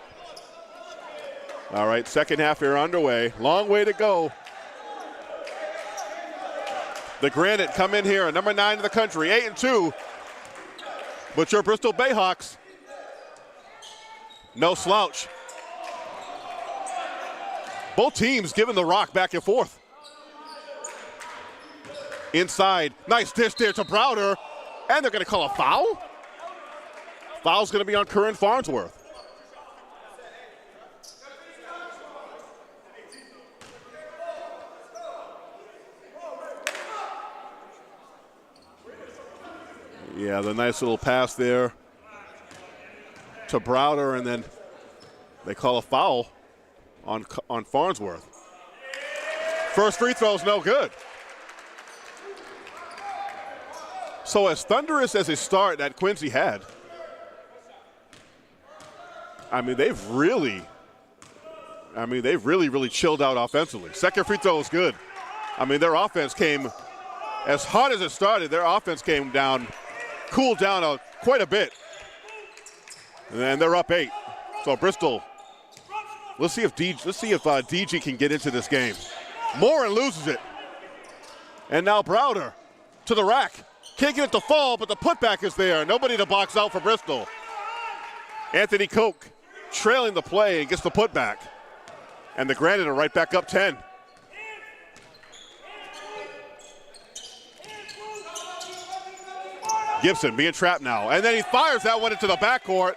All right, second half here underway. Long way to go. The Granite come in here, number 9 in the country, 8-2. But your Bristol Bayhawks, no slouch. Both teams giving the rock back and forth. Inside, nice dish there to Browder, and they're going to call a foul? Foul's going to be on Curran Farnsworth. Yeah, the nice little pass there to Browder, and then they call a foul on Farnsworth. First free throw's no good. So as thunderous as a start that Quincy had, they've really chilled out offensively. Second free throw is good. Their offense came, as hot as it started, their offense came down, cooled down quite a bit. And then they're up 8. So Bristol, let's see if DG can get into this game. Morin loses it. And now Browder to the rack. Can't get it to fall, but the putback is there. Nobody to box out for Bristol. Anthony Koch trailing the play and gets the putback. And the Granite are right back up 10. Gibson being trapped now. And then he fires that one into the backcourt.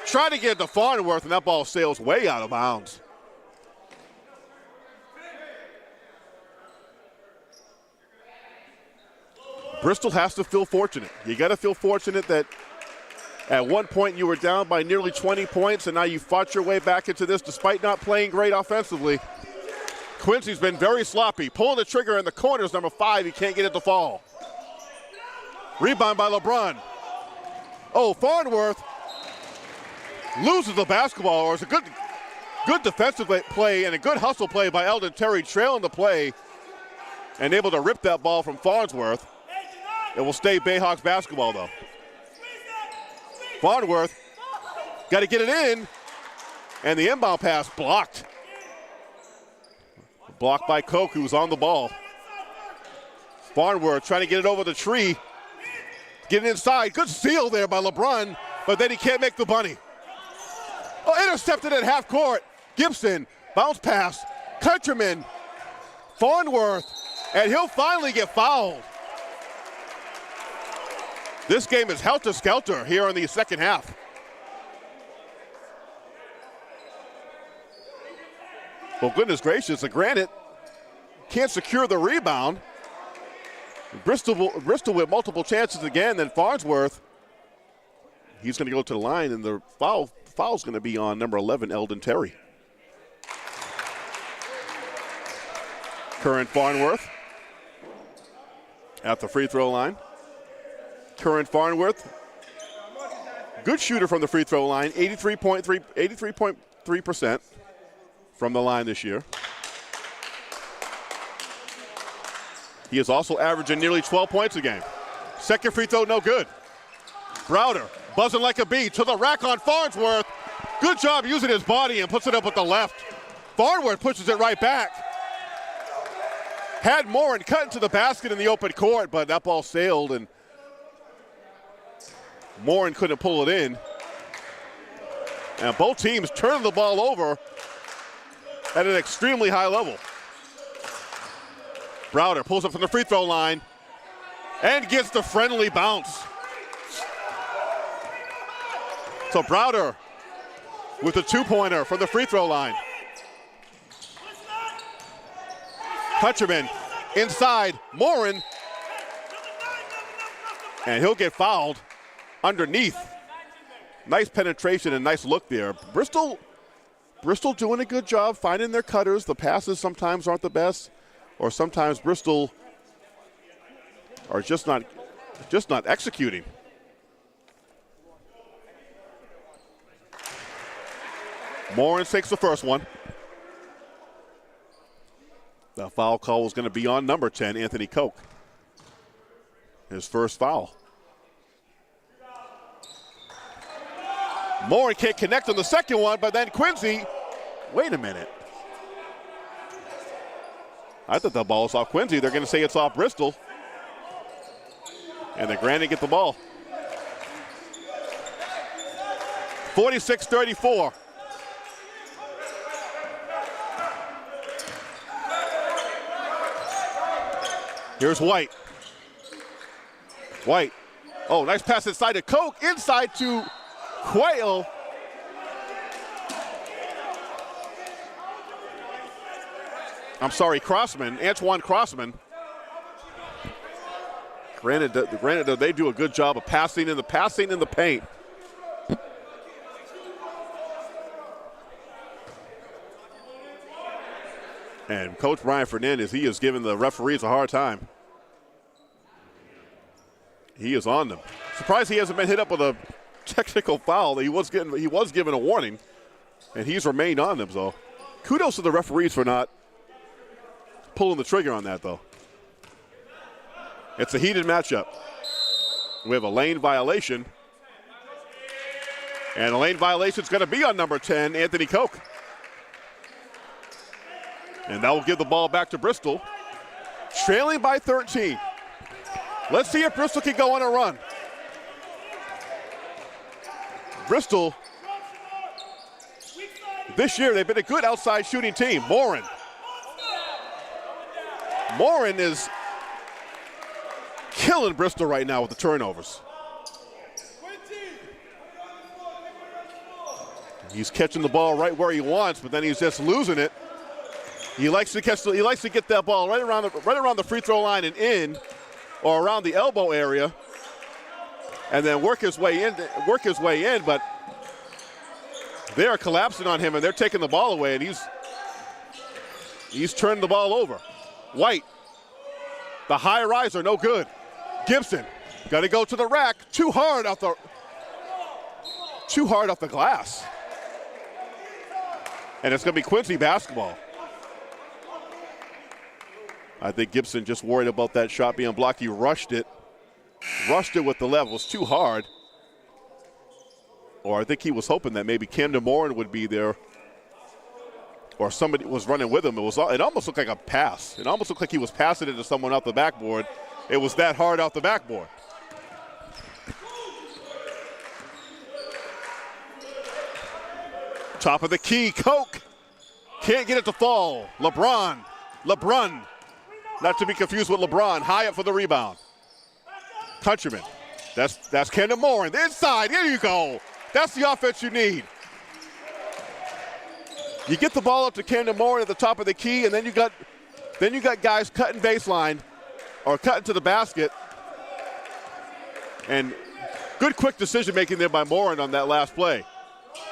Trying to get it to Farnworth, and that ball sails way out of bounds. Bristol has to feel fortunate. You got to feel fortunate that at one point you were down by nearly 20 points, and now you fought your way back into this despite not playing great offensively. Quincy's been very sloppy. Pulling the trigger in the corners, number 5. He can't get it to fall. Rebound by LeBron. Farnworth loses the basketball, or it's a good defensive play and a good hustle play by Eldon Terry, trailing the play and able to rip that ball from Farnsworth. It will stay Bayhawks basketball, though. Farnsworth got to get it in, and the inbound pass blocked Blocked by Koch, who was on the ball. Farnworth trying to get it over the tree. Getting inside. Good steal there by LeBron, but then he can't make the bunny. Oh, intercepted at half court. Gibson, bounce pass. Countryman, Farnworth, and he'll finally get fouled. This game is helter-skelter here in the second half. Well, goodness gracious, the Granite can't secure the rebound. Bristol with multiple chances again, then Farnsworth. He's going to go to the line, and the foul's going to be on number 11, Eldon Terry. Current Farnworth at the free throw line. Current Farnworth, good shooter from the free throw line, 83.3% from the line this year. He is also averaging nearly 12 points a game. Second free throw, no good. Browder, buzzing like a bee, to the rack on Farnsworth. Good job using his body and puts it up with the left. Farnsworth pushes it right back. Had Morin cut into the basket in the open court, but that ball sailed and Morin couldn't pull it in. And both teams turned the ball over at an extremely high level. Browder pulls up from the free throw line and gets the friendly bounce. So Browder with a two-pointer from the free throw line. Countryman inside, Morin, and he'll get fouled underneath. Nice penetration and nice look there. Bristol doing a good job finding their cutters. The passes sometimes aren't the best, or sometimes Bristol are just not executing. Morin takes the first one. The foul call was going to be on number 10, Anthony Koch. His first foul. Morin can't connect on the second one, but then Quincy, wait a minute. I thought the ball was off Quincy. They're going to say it's off Bristol. And the Granite get the ball. 46-34. Here's White. White. Oh, nice pass inside to Koch. Inside to Quayle. I'm sorry, Crossman. Antoine Crossman. Granted, they do a good job of passing in the paint. And Coach Brian Fernandez, he is giving the referees a hard time. He is on them. Surprised he hasn't been hit up with a technical foul. He was given a warning, and he's remained on them. So kudos to the referees for not pulling the trigger on that, though. It's a heated matchup. We have a lane violation. And a lane violation is going to be on number 10, Anthony Koch. And that will give the ball back to Bristol, trailing by 13. Let's see if Bristol can go on a run. Bristol, this year, they've been a good outside shooting team. Morin is killing Bristol right now with the turnovers. He's catching the ball right where he wants, but then he's just losing it. He likes to get that ball right around the free throw line and in, or around the elbow area, and then work his way in. But they are collapsing on him, and they're taking the ball away, and he's turning the ball over. White, the high riser, no good. Gibson, got to go to the rack. Too hard off the glass, and it's going to be Quincy basketball. I think Gibson just worried about that shot being blocked. He rushed it with the left. It was too hard. Or I think he was hoping that maybe Camden Morin would be there or somebody was running with him. It almost looked like a pass. It almost looked like he was passing it to someone off the backboard. It was that hard off the backboard. Top of the key, Koch. Can't get it to fall. LeBron, not to be confused with LeBron, high up for the rebound. Countryman, that's Kendall Moore. The inside, here you go. That's the offense you need. You get the ball up to Kendall Moore at the top of the key, and then you got guys cutting baseline or cutting to the basket. And good quick decision making there by Morin on that last play.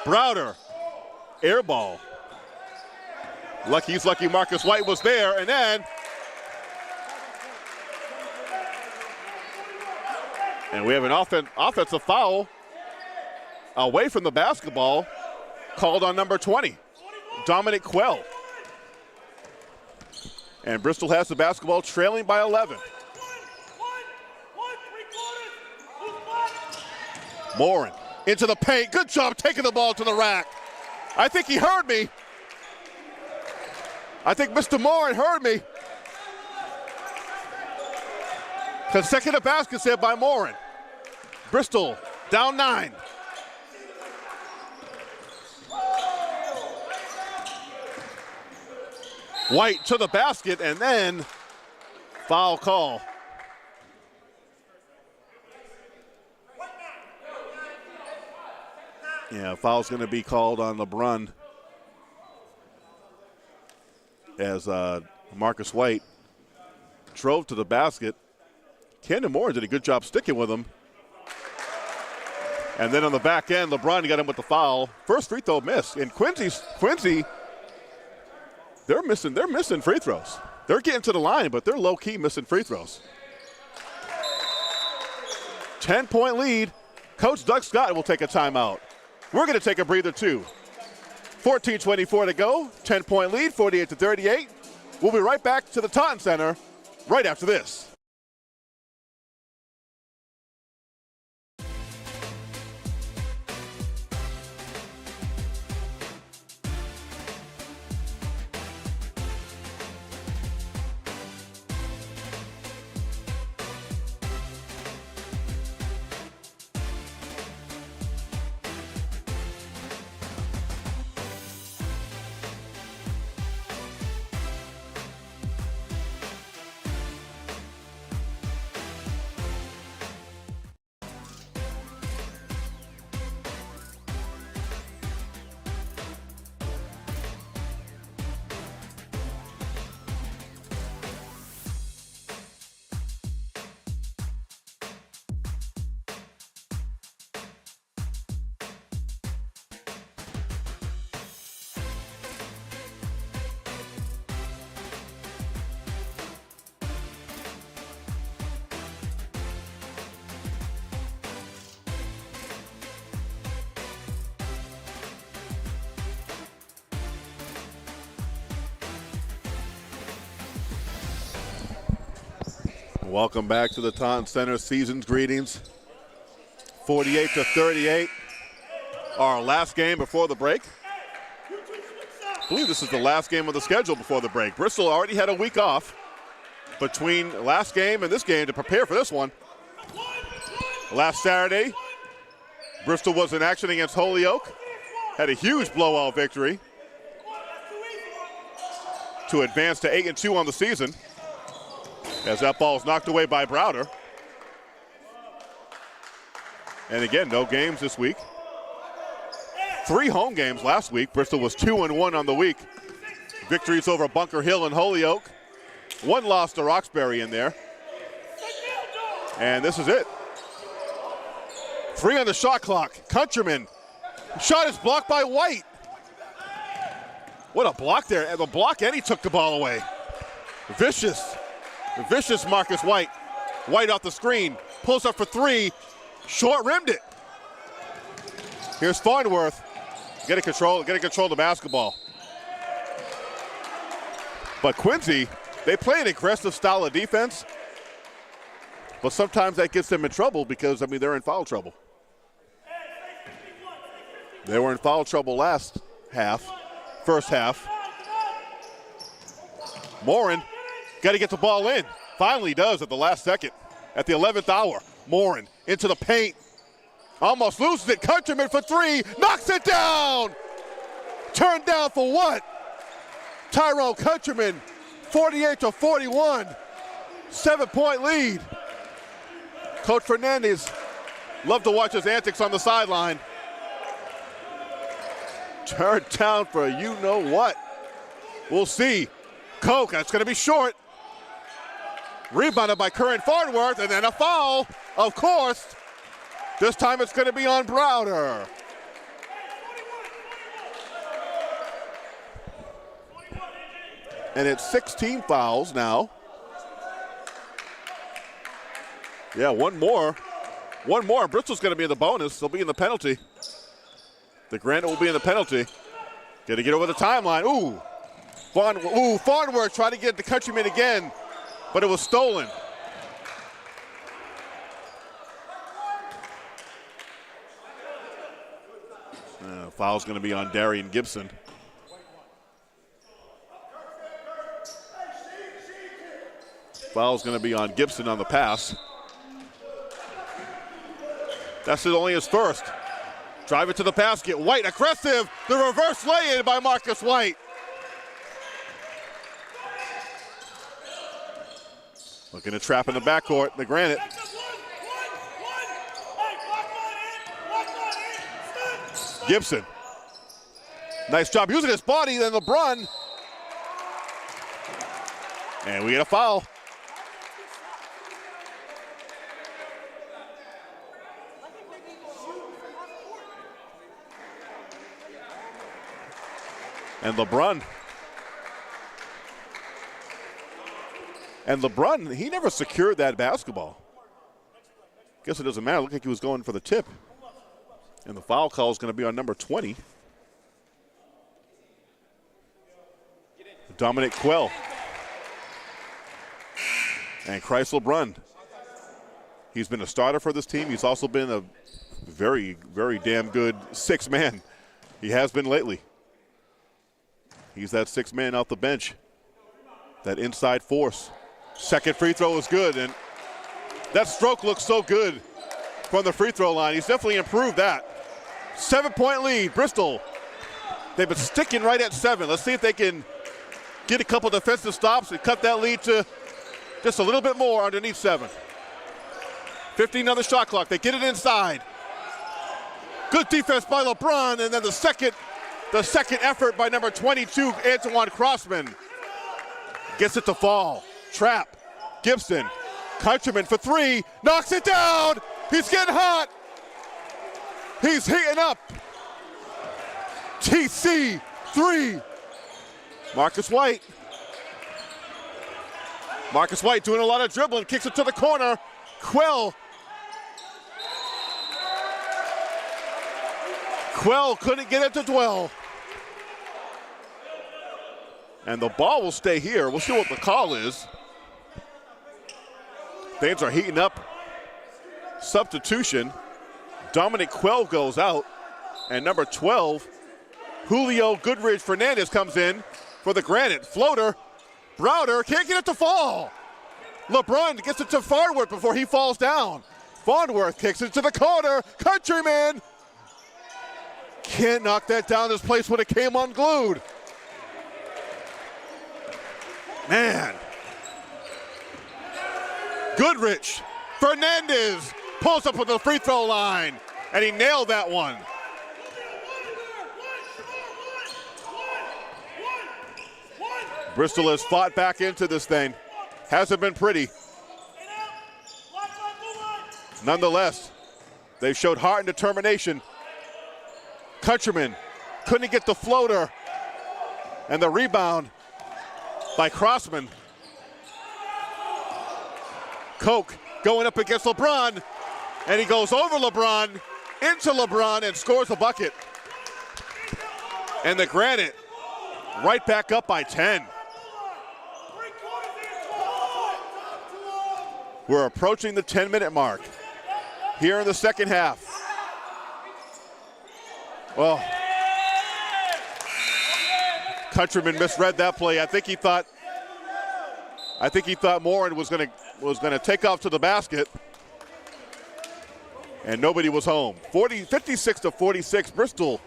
Browder, air ball. He's lucky Marcus White was there, and then we have an offensive foul away from the basketball called on number 20, Dominic Quell. And Bristol has the basketball trailing by 11. Morin into the paint. Good job taking the ball to the rack. I think he heard me. I think Mr. Morin heard me. Consecutive baskets here by Morin. Bristol down 9. White to the basket, and then foul call. Yeah, foul's going to be called on LeBron as Marcus White drove to the basket. Kendall Moore did a good job sticking with him. And then on the back end, LeBron got him with the foul. First free throw miss. And Quincy, they're missing free throws. They're getting to the line, but they're low-key missing free throws. 10-point lead. Coach Doug Scott will take a timeout. We're going to take a breather too. 14:24 to go. 10-point lead, 48-38. We'll be right back to the Taunton Center right after this. Welcome back to the Taunton Center. Season's greetings. 48-38. Our last game before the break. I believe this is the last game of the schedule before the break. Bristol already had a week off between last game and this game to prepare for this one. Last Saturday, Bristol was in action against Holyoke. Had a huge blowout victory to advance to 8-2 on the season, as that ball is knocked away by Browder. And again, no games this week. 3 home games last week. Bristol was 2-1 on the week. Victories over Bunker Hill and Holyoke. 1 loss to Roxbury in there. And this is it. 3 on the shot clock. Countryman. Shot is blocked by White. What a block there. And the block, and he took the ball away. Vicious Marcus White. White off the screen. Pulls up for 3. Short rimmed it. Here's Farnworth. Getting control of the basketball. But Quincy, they play an aggressive style of defense, but sometimes that gets them in trouble because, they're in foul trouble. They were in foul trouble first half. Morin got to get the ball in. Finally does at the last second. At the 11th hour, Morin into the paint. Almost loses it. Countryman for three. Knocks it down. Turned down for what? Tyrone Countryman, 48-41. 7-point lead. Coach Fernandez, love to watch his antics on the sideline. Turned down for you-know-what. We'll see. Koch, that's going to be short. Rebounded by Curran Farnworth, and then a foul, of course. This time it's going to be on Browder. And it's 16 fouls now. Yeah, one more. One more. Bristol's going to be in the bonus. They'll be in the penalty. The Granite will be in the penalty. Got to get over the timeline. Ooh. Farnworth tried to get the Countryman again, but it was stolen. Foul's going to be on Darian Gibson. Foul's going to be on Gibson on the pass. That's only his first. Drive it to the basket. White aggressive. The reverse lay-in by Marcus White. Looking to trap in the backcourt, the Granite. Gibson. Nice job using his body, then LeBron. And we get a foul. And LeBron, he never secured that basketball. Guess it doesn't matter. Looked like he was going for the tip. And the foul call is going to be on number 20. Dominic Quell. And Christ LeBron. He's been a starter for this team. He's also been a very, very damn good sixth man. He has been lately. He's that sixth man off the bench. That inside force. Second free throw is good, and that stroke looks so good from the free throw line. He's definitely improved that. 7-point lead, Bristol. They've been sticking right at 7. Let's see if they can get a couple defensive stops and cut that lead to just a little bit more underneath 7. 15 on the shot clock. They get it inside. Good defense by LeBron, and then the second effort by number 22, Antoine Crossman. Gets it to fall. Trap. Gibson. Countryman for three. Knocks it down. He's getting hot. He's heating up. TC 3. Marcus White. Marcus White doing a lot of dribbling. Kicks it to the corner. Quell couldn't get it to dwell. And the ball will stay here. We'll see what the call is. Things are heating up. Substitution. Dominic Quell goes out. And number 12, Julio Goodridge Fernandez comes in for the Granite. Floater. Browder can't get it to fall. LeBron gets it to Farnworth before he falls down. Farnworth kicks it to the corner. Countryman can't knock that down. This place would have came unglued. Man. Goodrich. Fernandez pulls up with the free throw line, and he nailed that one. Bristol has fought back into this thing. Hasn't been pretty. Nonetheless, they've showed heart and determination. Countryman couldn't get the floater, and the rebound by Crossman. Koch going up against LeBron, and he goes over LeBron, into LeBron, and scores a bucket. And the Granite right back up by 10. We're approaching the 10-minute mark here in the second half. Well, Countryman misread that play. I think he thought I think he thought Morin was gonna take off to the basket, and nobody was home. 56-46, Bristol.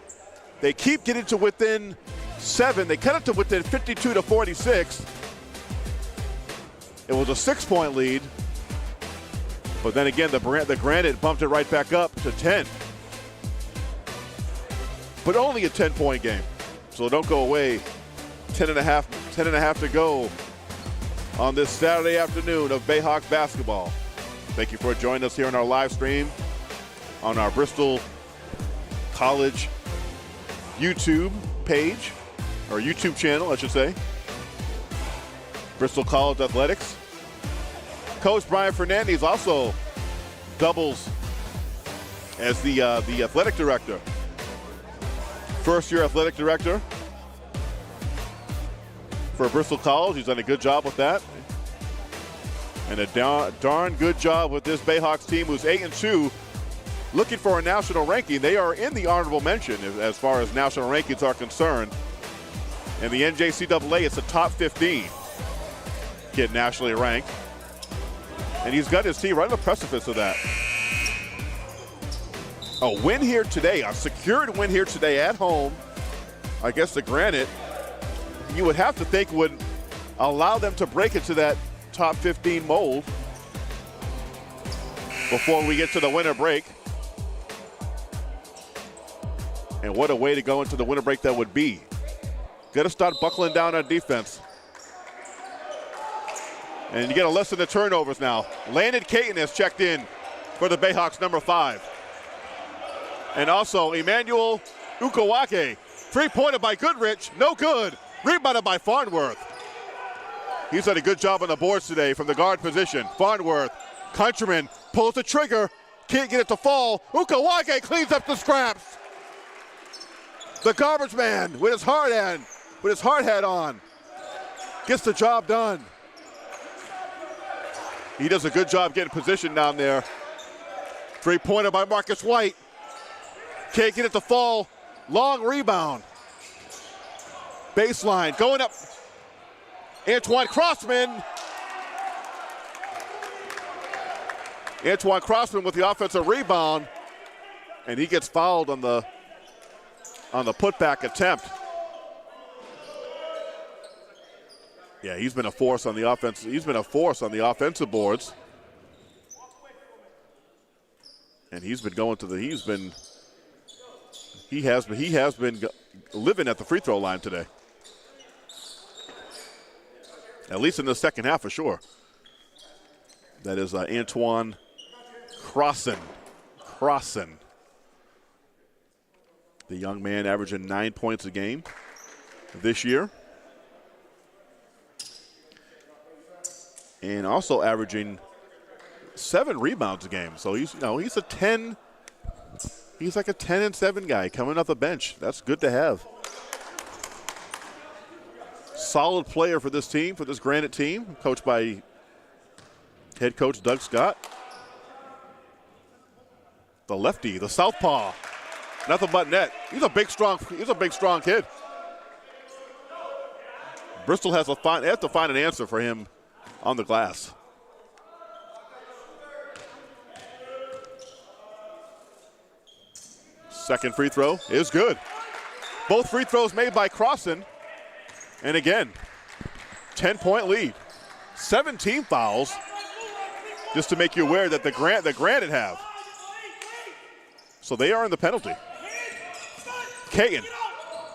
They keep getting to within 7. They cut it to within 52-46. It was a 6-point lead, but then again, the Granite bumped it right back up to 10. But only a 10-point game, so don't go away. 10 and a half to go on this Saturday afternoon of Bayhawks basketball. Thank you for joining us here on our live stream on our Bristol College YouTube page, or YouTube channel, I should say. Bristol College Athletics. Coach Brian Fernandez also doubles as the athletic director. First-year athletic director for Bristol College. He's done a good job with that. And a darn good job with this Bayhawks team, who's 8-2, looking for a national ranking. They are in the honorable mention as far as national rankings are concerned. And the NJCAA, it's the top 15 get nationally ranked. And he's got his team right on the precipice of that. A win here today, a secured win here today at home against the Granite, you would have to think would allow them to break into that top 15 mold before we get to the winter break. And what a way to go into the winter break that would be. Got to start buckling down on defense. And you get a lesson the turnovers now. Landon Caton has checked in for the Bayhawks, number 5. And also Emmanuel Ukawake. Three-pointer by Goodrich, no good. Rebounded by Farnworth. He's done a good job on the boards today from the guard position. Farnworth, Countryman pulls the trigger, can't get it to fall. Ukawake cleans up the scraps. The garbage man with his hard hat on, gets the job done. He does a good job getting position down there. Three-pointer by Marcus White. Can't get it to fall. Long rebound. Baseline going up. Antoine Crossman. Antoine Crossman with the offensive rebound. And he gets fouled on the putback attempt. Yeah, he's been a force on the offense. He's been a force on the offensive boards. And he's been going to the, he has been living at the free throw line today. At least in the second half for sure. That is Antoine Crossan. The young man averaging 9 points a game this year. And also averaging 7 rebounds a game. So he's like a 10-7 guy coming off the bench. That's good to have. Solid player for this team, for this Granite team, coached by head coach Doug Scott. The lefty, the southpaw, nothing but net. He's a big, strong kid. Bristol has to find an answer for him on the glass. Second free throw is good. Both free throws made by Crossan. And again, 10-point lead. 17 fouls, just to make you aware that the Granite have. So they are in the penalty. Kagan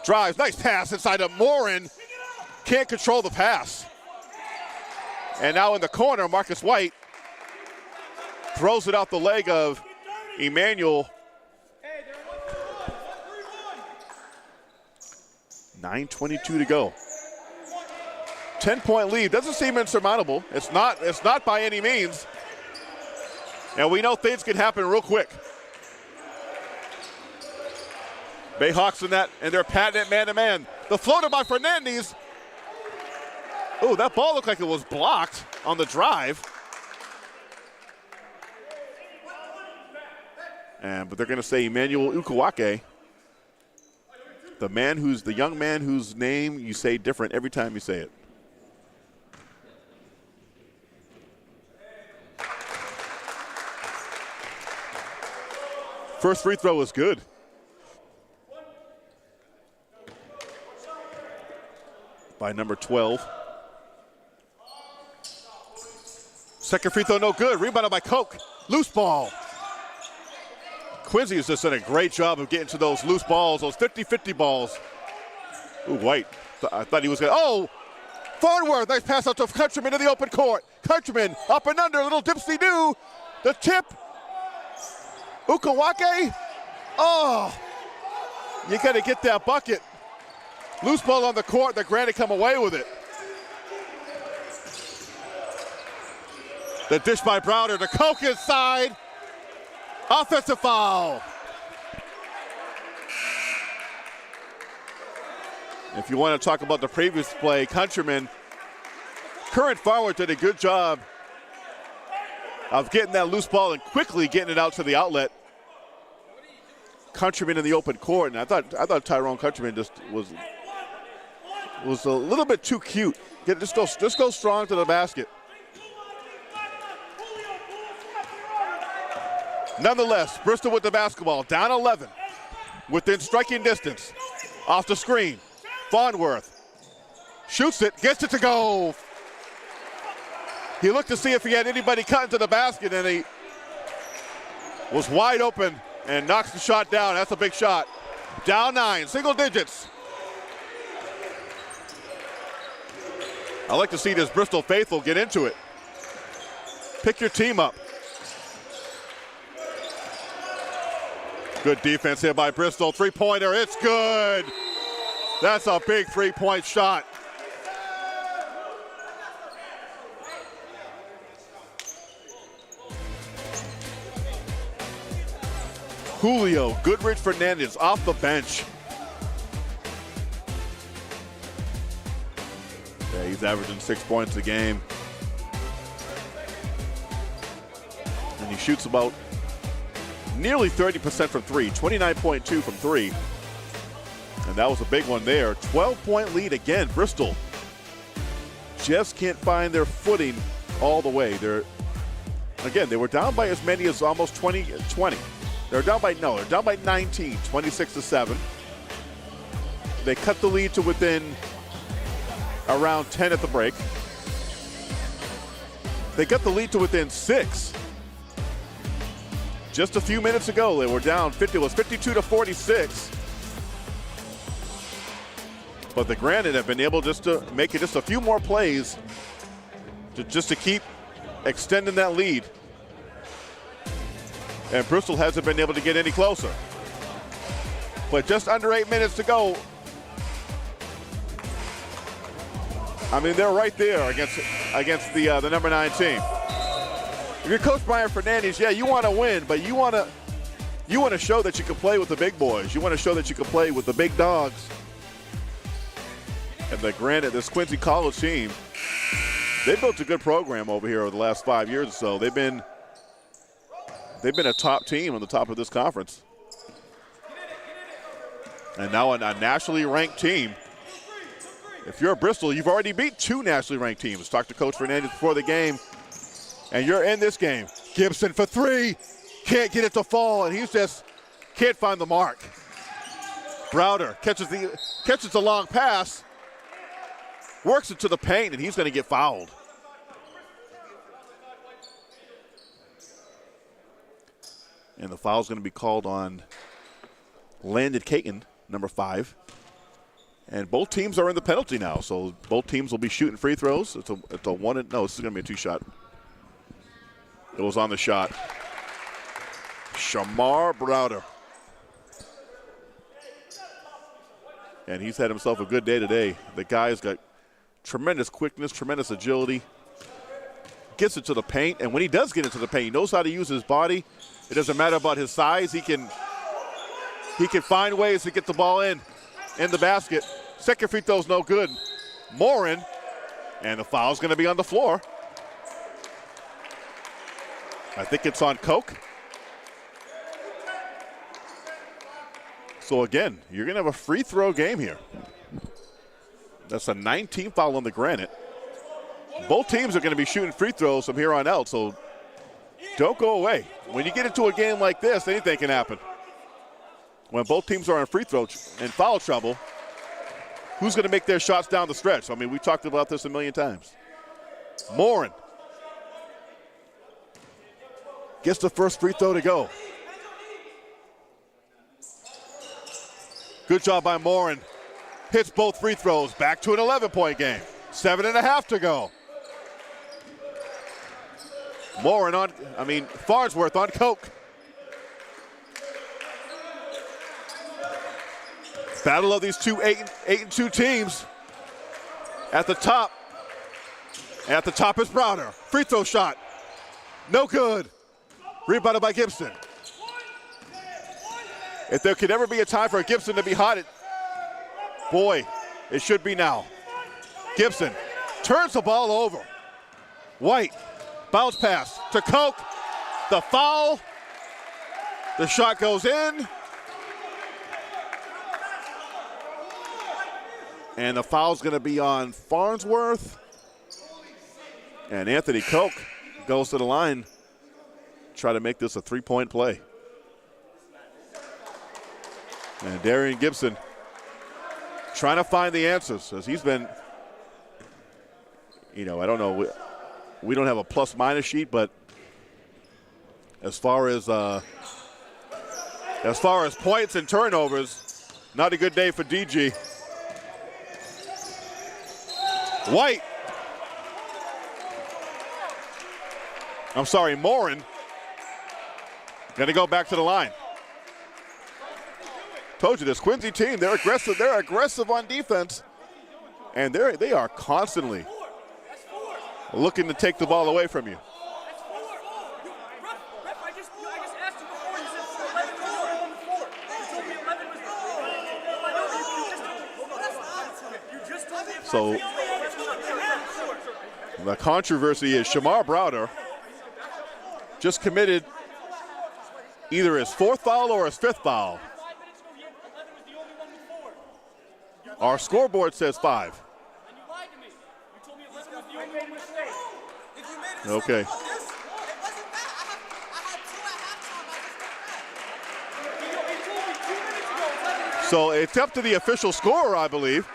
drives, nice pass inside of Morin. Can't control the pass. And now in the corner, Marcus White throws it out the leg of Emmanuel. 9:22 to go. 10-point lead doesn't seem insurmountable. It's not by any means. And we know things can happen real quick. Bayhawks in their patented man-to-man. The floater by Fernandez. Oh, that ball looked like it was blocked on the drive. But they're going to say Emmanuel Ukawake, the young man whose name you say different every time you say it. First free throw is good. By number 12. Second free throw, no good. Rebounded by Koch. Loose ball. Quincy has just done a great job of getting to those loose balls, those 50-50 balls. Ooh, White. I thought he was going to. Oh! Farnworth, nice pass out to Countryman in the open court. Countryman up and under, a little dipsy-do. The tip. Ukawake. Oh! You got to get that bucket. Loose ball on the court, the Granite come away with it. The dish by Browder to Koch inside. Offensive foul. If you want to talk about the previous play, Countryman, current forward, did a good job of getting that loose ball and quickly getting it out to the outlet. Countryman in the open court, and I thought Tyrone Countryman just was a little bit too cute. Just go strong to the basket. Nonetheless, Bristol with the basketball, down 11, within striking distance. Off the screen, Farnworth shoots it, gets it to go. He looked to see if he had anybody cutting to the basket, and he was wide open and knocks the shot down. That's a big shot. Down 9, single digits. I like to see this Bristol faithful get into it. Pick your team up. Good defense here by Bristol. Three-pointer, it's good. That's a big three-point shot. Julio Goodrich Fernandez off the bench. Yeah, he's averaging 6 points a game. And he shoots about nearly 30% from three, 29.2 from three. And that was a big one there. 12-point lead again. Bristol just can't find their footing all the way. They were down by as many as almost 20. They're down by 19, 26-7. They cut the lead to within around 10 at the break. They got the lead to within 6. Just a few minutes ago, they were down 50. It was 52-46. But the Granite have been able just to make it just a few more plays to keep extending that lead. And Bristol hasn't been able to get any closer. But just under 8 minutes to go. I mean, they're right there against the number 9 team. If you're Coach Brian Fernandez, yeah, you want to win, but you want to show that you can play with the big boys. You want to show that you can play with the big dogs. And the Granite, this Quincy College team, they built a good program over here over the last 5 years or so. They've been a top team on the top of this conference. And now a nationally ranked team. If you're Bristol, you've already beat 2 nationally ranked teams. Talked to Coach Fernandez before the game. And you're in this game. Gibson for 3. Can't get it to fall, and he's just can't find the mark. Browder catches the long pass, works it to the paint, and he's going to get fouled. And the foul's going to be called on Landon Caton, number 5. And both teams are in the penalty now, so both teams will be shooting free throws. It's a one. No, this is going to be a 2-shot. It was on the shot. Shamar Browder. And he's had himself a good day today. The guy's got tremendous quickness, tremendous agility. Gets it to the paint, and when he does get into the paint, he knows how to use his body. It doesn't matter about his size. He can find ways to get the ball in the basket. Second free throw's no good. Morin, and the foul's going to be on the floor. I think it's on Koch. So again, you're going to have a free throw game here. That's a 19th foul on the Granite. Both teams are going to be shooting free throws from here on out, so don't go away. When you get into a game like this, anything can happen. when both teams are in foul trouble, who's going to make their shots down the stretch? I mean, we talked about this a million times. Morin gets the first free throw to go. Good job by Morin. Hits both free throws. Back to an 11-point game. 7.5 to go. Farnsworth on coke. Battle of these two 8-2 teams. At the top is Browder. Free throw shot. No good. Rebounded by Gibson. If there could ever be a time for Gibson to be hot, boy, it should be now. Gibson turns the ball over. White, bounce pass to Coke. The foul. The shot goes in. And the foul's going to be on Farnsworth. And Anthony Coke goes to the line. Try to make this a three-point play. And Darian Gibson trying to find the answers as he's been, I don't know. We don't have a plus-minus sheet, but as far as points and turnovers, not a good day for DG. Morin going to go back to the line. Told you this Quincy team, they're aggressive. They're aggressive on defense, and they are constantly looking to take the ball away from you. So the controversy is Shamar Browder just committed either his fourth foul or his fifth foul. Our scoreboard says 5. Okay. So it's up to the official scorer, I believe.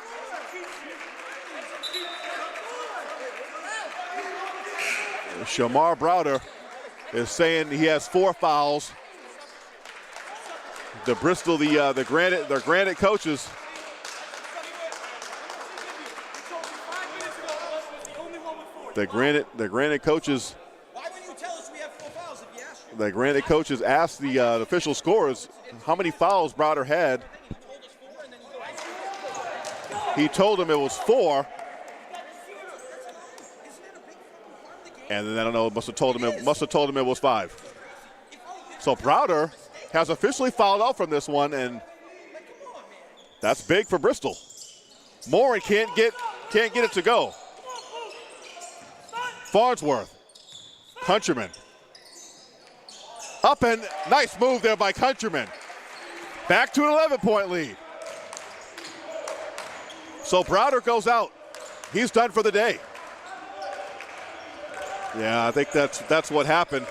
Shamar Browder is saying he has 4 fouls. The Bristol, the Granite coaches. The Granite coaches. Why would you tell us we have 4 fouls if you asked you? The Granite coaches asked the official scorers how many fouls Browder had. He told them it was 4. And then I don't know, must have told him it was 5. So Browder has officially fouled out from this one, and that's big for Bristol. Morin can't get it to go. Farnsworth, Countryman. Up and nice move there by Countryman. Back to an 11-point lead. So Browder goes out. He's done for the day. Yeah, I think that's what happened.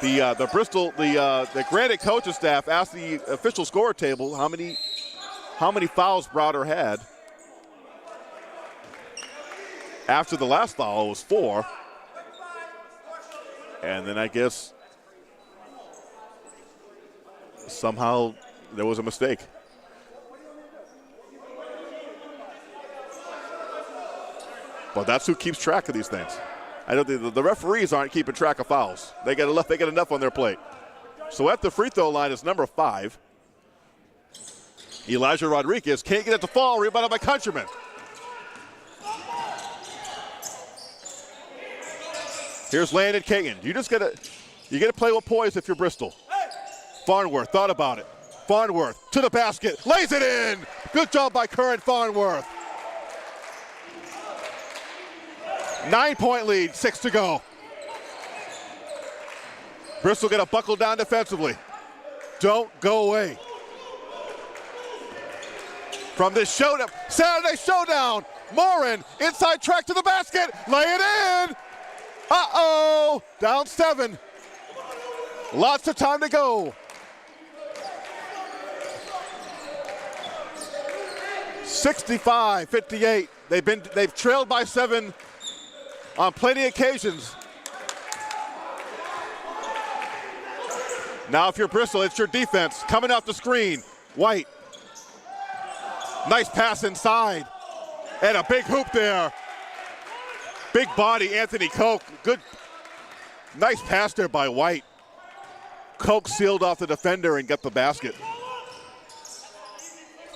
The Bristol, the Granite coaching staff asked the official score table how many fouls Browder had. After the last foul, it was 4. And then I guess somehow there was a mistake. But that's who keeps track of these things. I don't think the referees aren't keeping track of fouls. They get enough on their plate. So at the free throw line is number 5. Elijah Rodriguez can't get it to fall. Rebounded by Countryman. Here's Landon Kagan. You gotta play with poise if you're Bristol. Farnsworth thought about it. Farnsworth to the basket, lays it in. Good job by Curran Farnsworth. 9-point lead, 6 to go. Bristol gonna buckle down defensively. Don't go away. From this showdown, Saturday showdown, Morin inside track to the basket, lay it in. Uh-oh, down 7. Lots of time to go. 65-58. They've trailed by 7 on plenty of occasions. Now if you're Bristol, it's your defense. Coming off the screen, White. Nice pass inside. And a big hoop there. Big body, Anthony Koch. Good, nice pass there by White. Koch sealed off the defender and got the basket.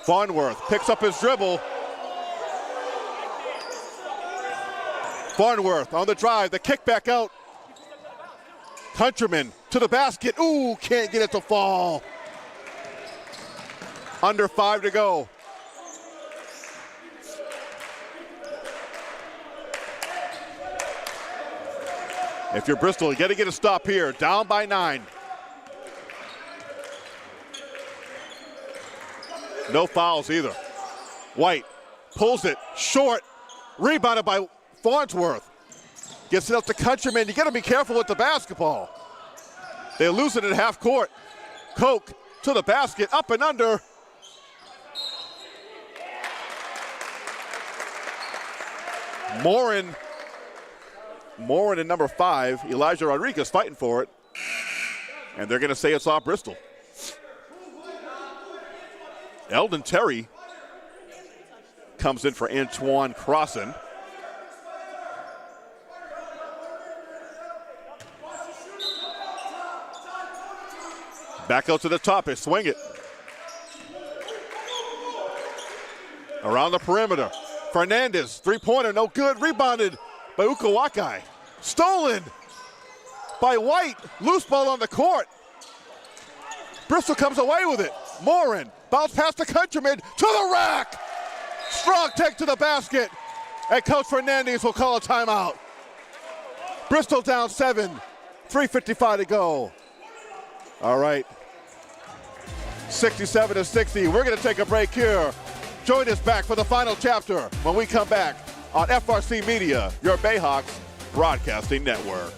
Farnworth picks up his dribble. Farnworth on the drive, the kick back out. Countryman to the basket. Ooh, can't get it to fall. Under 5 to go. If you're Bristol, you got to get a stop here. Down by 9. No fouls either. White pulls it short. Rebounded by Farnsworth. Gets it up to Countryman. You got to be careful with the basketball. They lose it at half court. Koch to the basket, up and under. Morin in number 5. Elijah Rodriguez fighting for it. And they're going to say it's off Bristol. Eldon Terry comes in for Antoine Crossan. Back out to the top, they swing it. Around the perimeter. Fernandez, three-pointer, no good. Rebounded by Ukawakai. Stolen by White. Loose ball on the court. Bristol comes away with it. Morin, bounce past the Countryman to the rack. Strong take to the basket. And Coach Fernandez will call a timeout. Bristol down 7, 3:55 to go. All right. 67-60. We're going to take a break here. Join us back for the final chapter when we come back on FRC Media, your Bayhawks broadcasting network.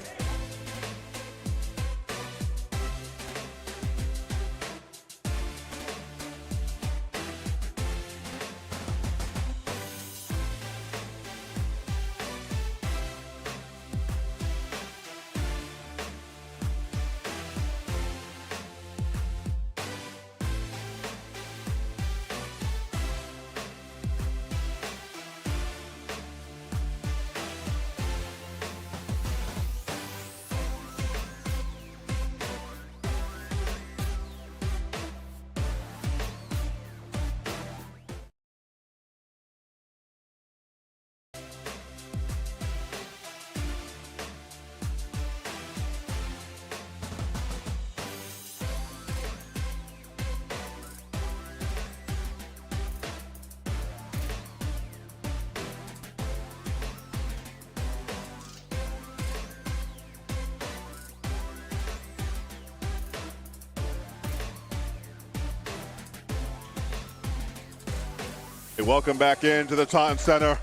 Welcome back into the Taunton Center.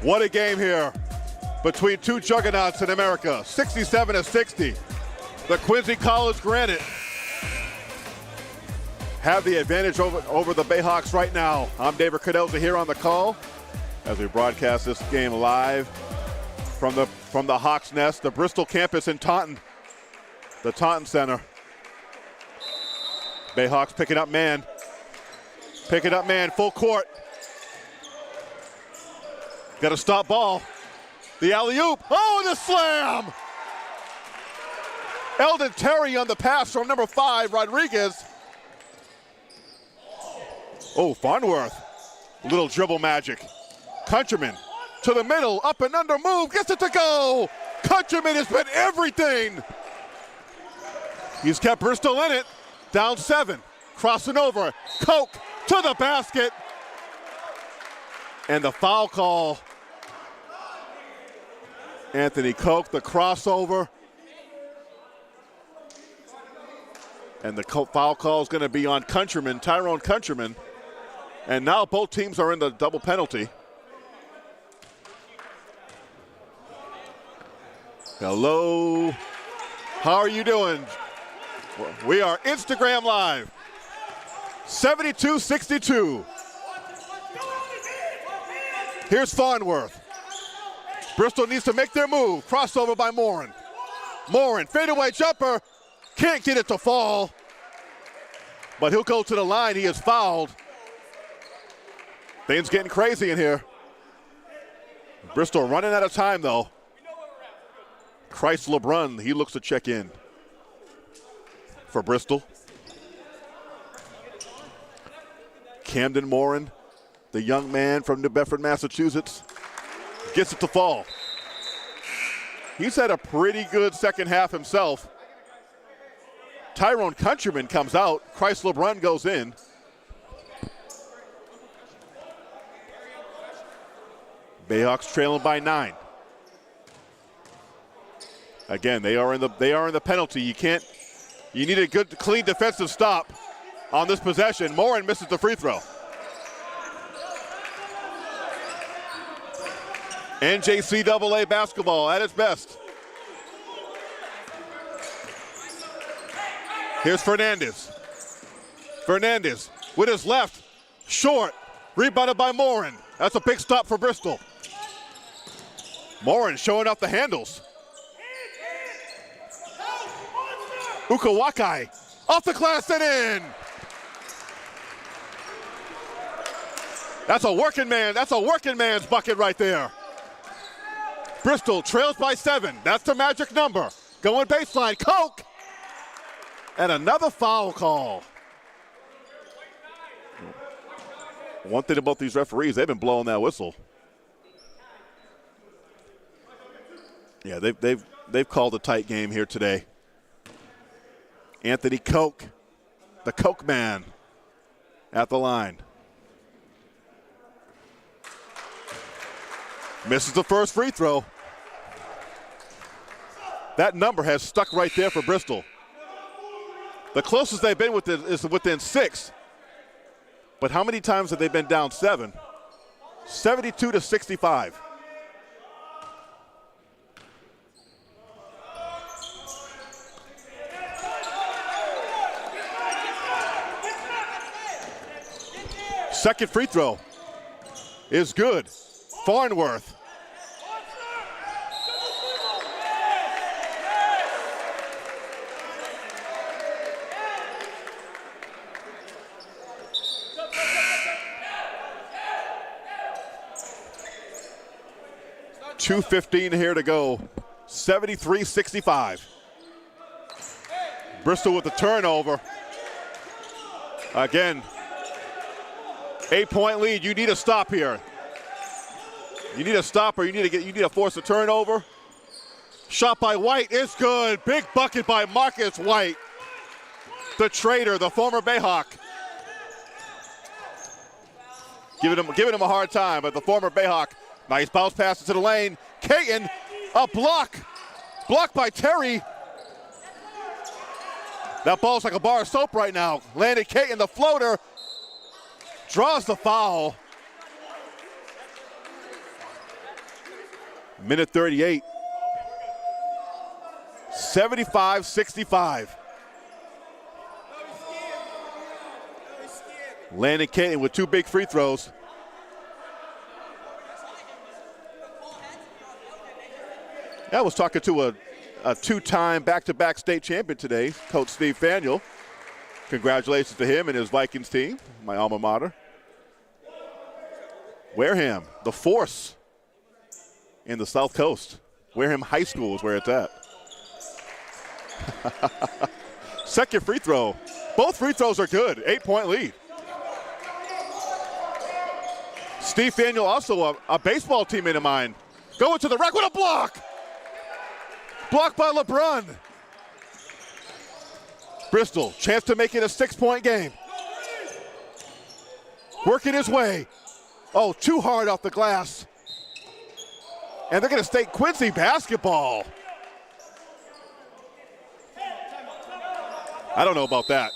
What a game here between two juggernauts in America, 67-60. The Quincy College Granite have the advantage over the Bayhawks right now. I'm David Cadelza here on the call as we broadcast this game live from the Hawks Nest, the Bristol campus in Taunton, the Taunton Center. Bayhawks picking up man, full court. Got a stop ball. The alley-oop. Oh, and the slam! Eldon Terry on the pass from number 5, Rodriguez. Oh, Farnworth. Little dribble magic. Countryman to the middle, up and under move, gets it to go. Countryman has been everything. He's kept Bristol in it. Down 7, crossing over. Koch to the basket. And the foul call. Anthony Koch, the crossover. And the foul call is going to be on Countryman, Tyrone Countryman. And now both teams are in the double penalty. Hello. How are you doing? We are Instagram Live. 72-62. Here's Farnworth. Bristol needs to make their move. Crossover by Morin. Morin, fadeaway jumper. Can't get it to fall. But he'll go to the line. He is fouled. Things getting crazy in here. Bristol running out of time, though. Christ LeBrun, he looks to check in for Bristol. Camden Morin, the young man from New Bedford, Massachusetts, gets it to fall. He's had a pretty good second half himself. Tyrone Countryman comes out. Christ LeBrun goes in. Bayhawks trailing by 9. Again, they are in the penalty. You need a good, clean defensive stop on this possession. Morin misses the free throw. NJCAA basketball at its best. Here's Fernandez. Fernandez with his left, short, rebounded by Morin. That's a big stop for Bristol. Morin showing off the handles. Ukawakai off the glass and in. That's a working man's bucket right there. Bristol trails by 7. That's the magic number. Going baseline, Koch. And another foul call. One thing about these referees, they've been blowing that whistle. Yeah, they've called a tight game here today. Anthony Koch, the Koch man, at the line. Misses the first free throw. That number has stuck right there for Bristol. The closest they've been with it is within 6. But how many times have they been down 7? 72-65. Second free throw is good. Farnworth. .215 here to go. 73-65. Bristol with the turnover. Again, 8-point lead. You need a stop here. You need a stop, or you need to force a turnover. Shot by White is good. Big bucket by Marcus White, the traitor, the former Bayhawk. Giving him a hard time, but the former Bayhawk. Nice bounce pass into the lane. Caton, a block. Blocked by Terry. That ball's like a bar of soap right now. Landed Caton, the floater. Draws the foul. Minute 38. 75-65. Landon Caton with 2 big free throws. I was talking to a 2-time back-to-back state champion today, Coach Steve Faniel. Congratulations to him and his Vikings team, my alma mater. Wareham, the force in the South Coast. Wareham High School is where it's at. Second free throw. Both free throws are good. 8-point lead. Steve Faniel, also a baseball teammate of mine. Going to the rack with a block. Blocked by LeBrun. Bristol, chance to make it a 6-point game. Working his way. Oh, too hard off the glass. And they're going to state Quincy basketball. I don't know about that.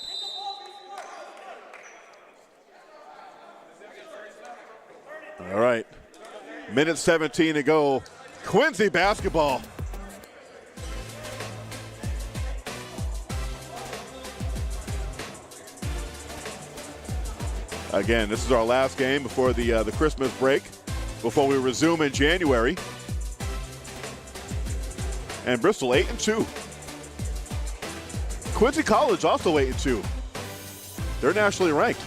All right. Minute 17 to go. Quincy basketball. Again, this is our last game before the Christmas break. before we resume in January. And Bristol 8-2. Quincy College also 8-2. They're nationally ranked.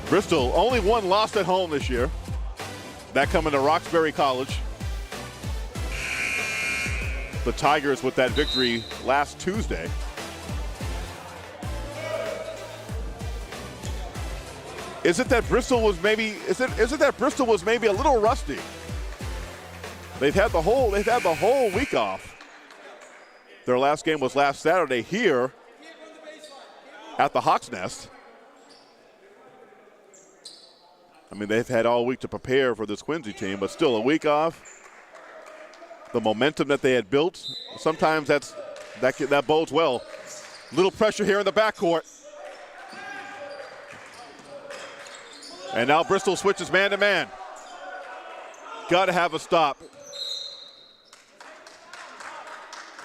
Bristol only one loss at home this year. That coming to Roxbury College. The Tigers with that victory last Tuesday. Is it that Bristol was maybe a little rusty? They've had the whole week off. Their last game was last Saturday here at the Hawks Nest. I mean, they've had all week to prepare for this Quincy team, but still a week off. The momentum that they had built, sometimes that bodes well. Little pressure here in the backcourt. And now Bristol switches man-to-man. Got to have a stop.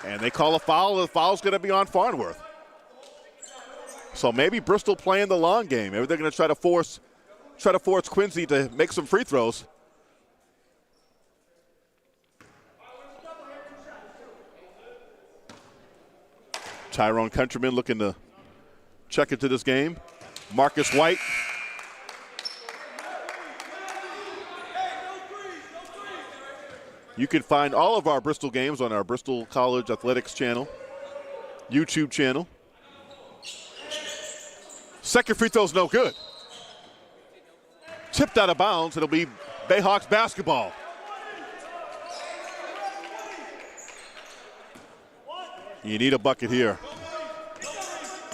And they call a foul. The foul's going to be on Farnworth. So maybe Bristol playing the long game. Maybe they're going to try to force Quincy to make some free throws. Tyrone Countryman looking to check into this game. Marcus White. You can find all of our Bristol games on our Bristol College Athletics channel, YouTube channel. Second free throw's no good. Tipped out of bounds. It'll be Bayhawks basketball. You need a bucket here.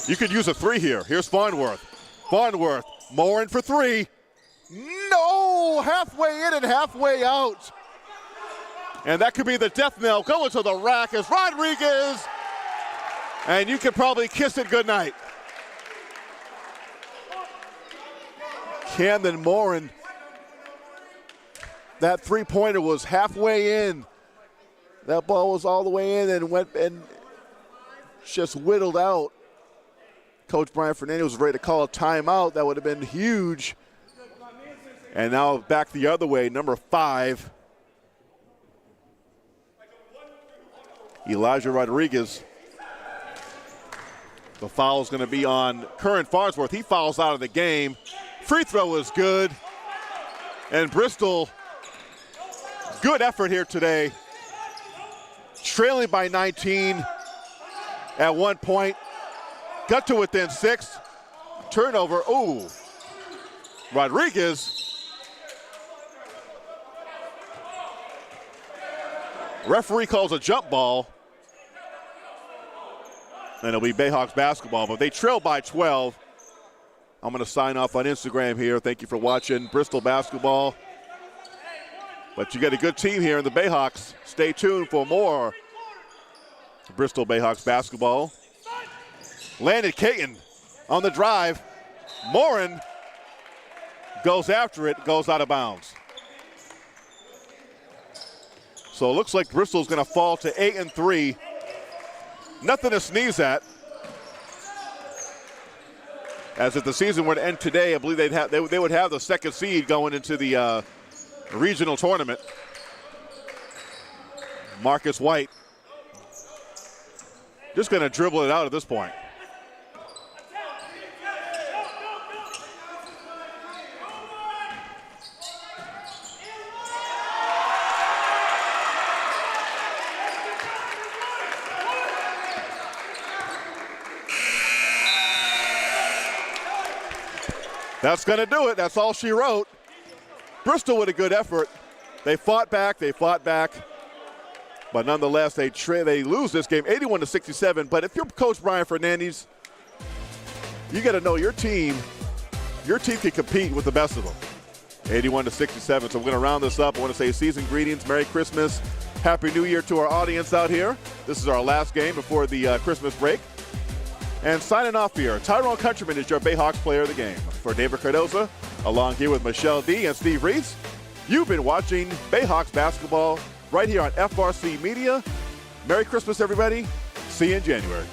You could use a three here. Here's Farnworth. Farnworth, Morin for three. No, halfway in and halfway out. And that could be the death knell going to the rack as Rodriguez. And you can probably kiss it goodnight. Camden Morin. That three-pointer was halfway in. That ball was all the way in and went and just whittled out. Coach Brian Fernandez was ready to call a timeout. That would have been huge. And now back the other way, number 5. Elijah Rodriguez. The foul is going to be on Curran Farnsworth. He fouls out of the game. Free throw is good. And Bristol, good effort here today. Trailing by 19 at one point. Got to within 6. Turnover. Ooh. Rodriguez. Referee calls a jump ball. And it'll be Bayhawks basketball, but they trail by 12. I'm going to sign off on Instagram here. Thank you for watching Bristol basketball. But you got a good team here in the Bayhawks. Stay tuned for more Bristol Bayhawks basketball. Landon Caton on the drive. Morin goes after it, goes out of bounds. So it looks like Bristol's going to fall to 8-3. Nothing to sneeze at. As if the season were to end today, I believe they would have the second seed going into the regional tournament. Marcus White just going to dribble it out at this point. That's going to do it. That's all she wrote. Bristol with a good effort. They fought back. But nonetheless, they lose this game 81-67. But if you're Coach Brian Fernandez, you got to know your team can compete with the best of them. 81-67. So we're going to round this up. I want to say season greetings, Merry Christmas, Happy New Year to our audience out here. This is our last game before the Christmas break. And signing off here, Tyrone Countryman is your Bayhawks player of the game. For David Cardoza, along here with Michelle D. and Steve Reese, you've been watching Bayhawks basketball right here on FRC Media. Merry Christmas, everybody. See you in January.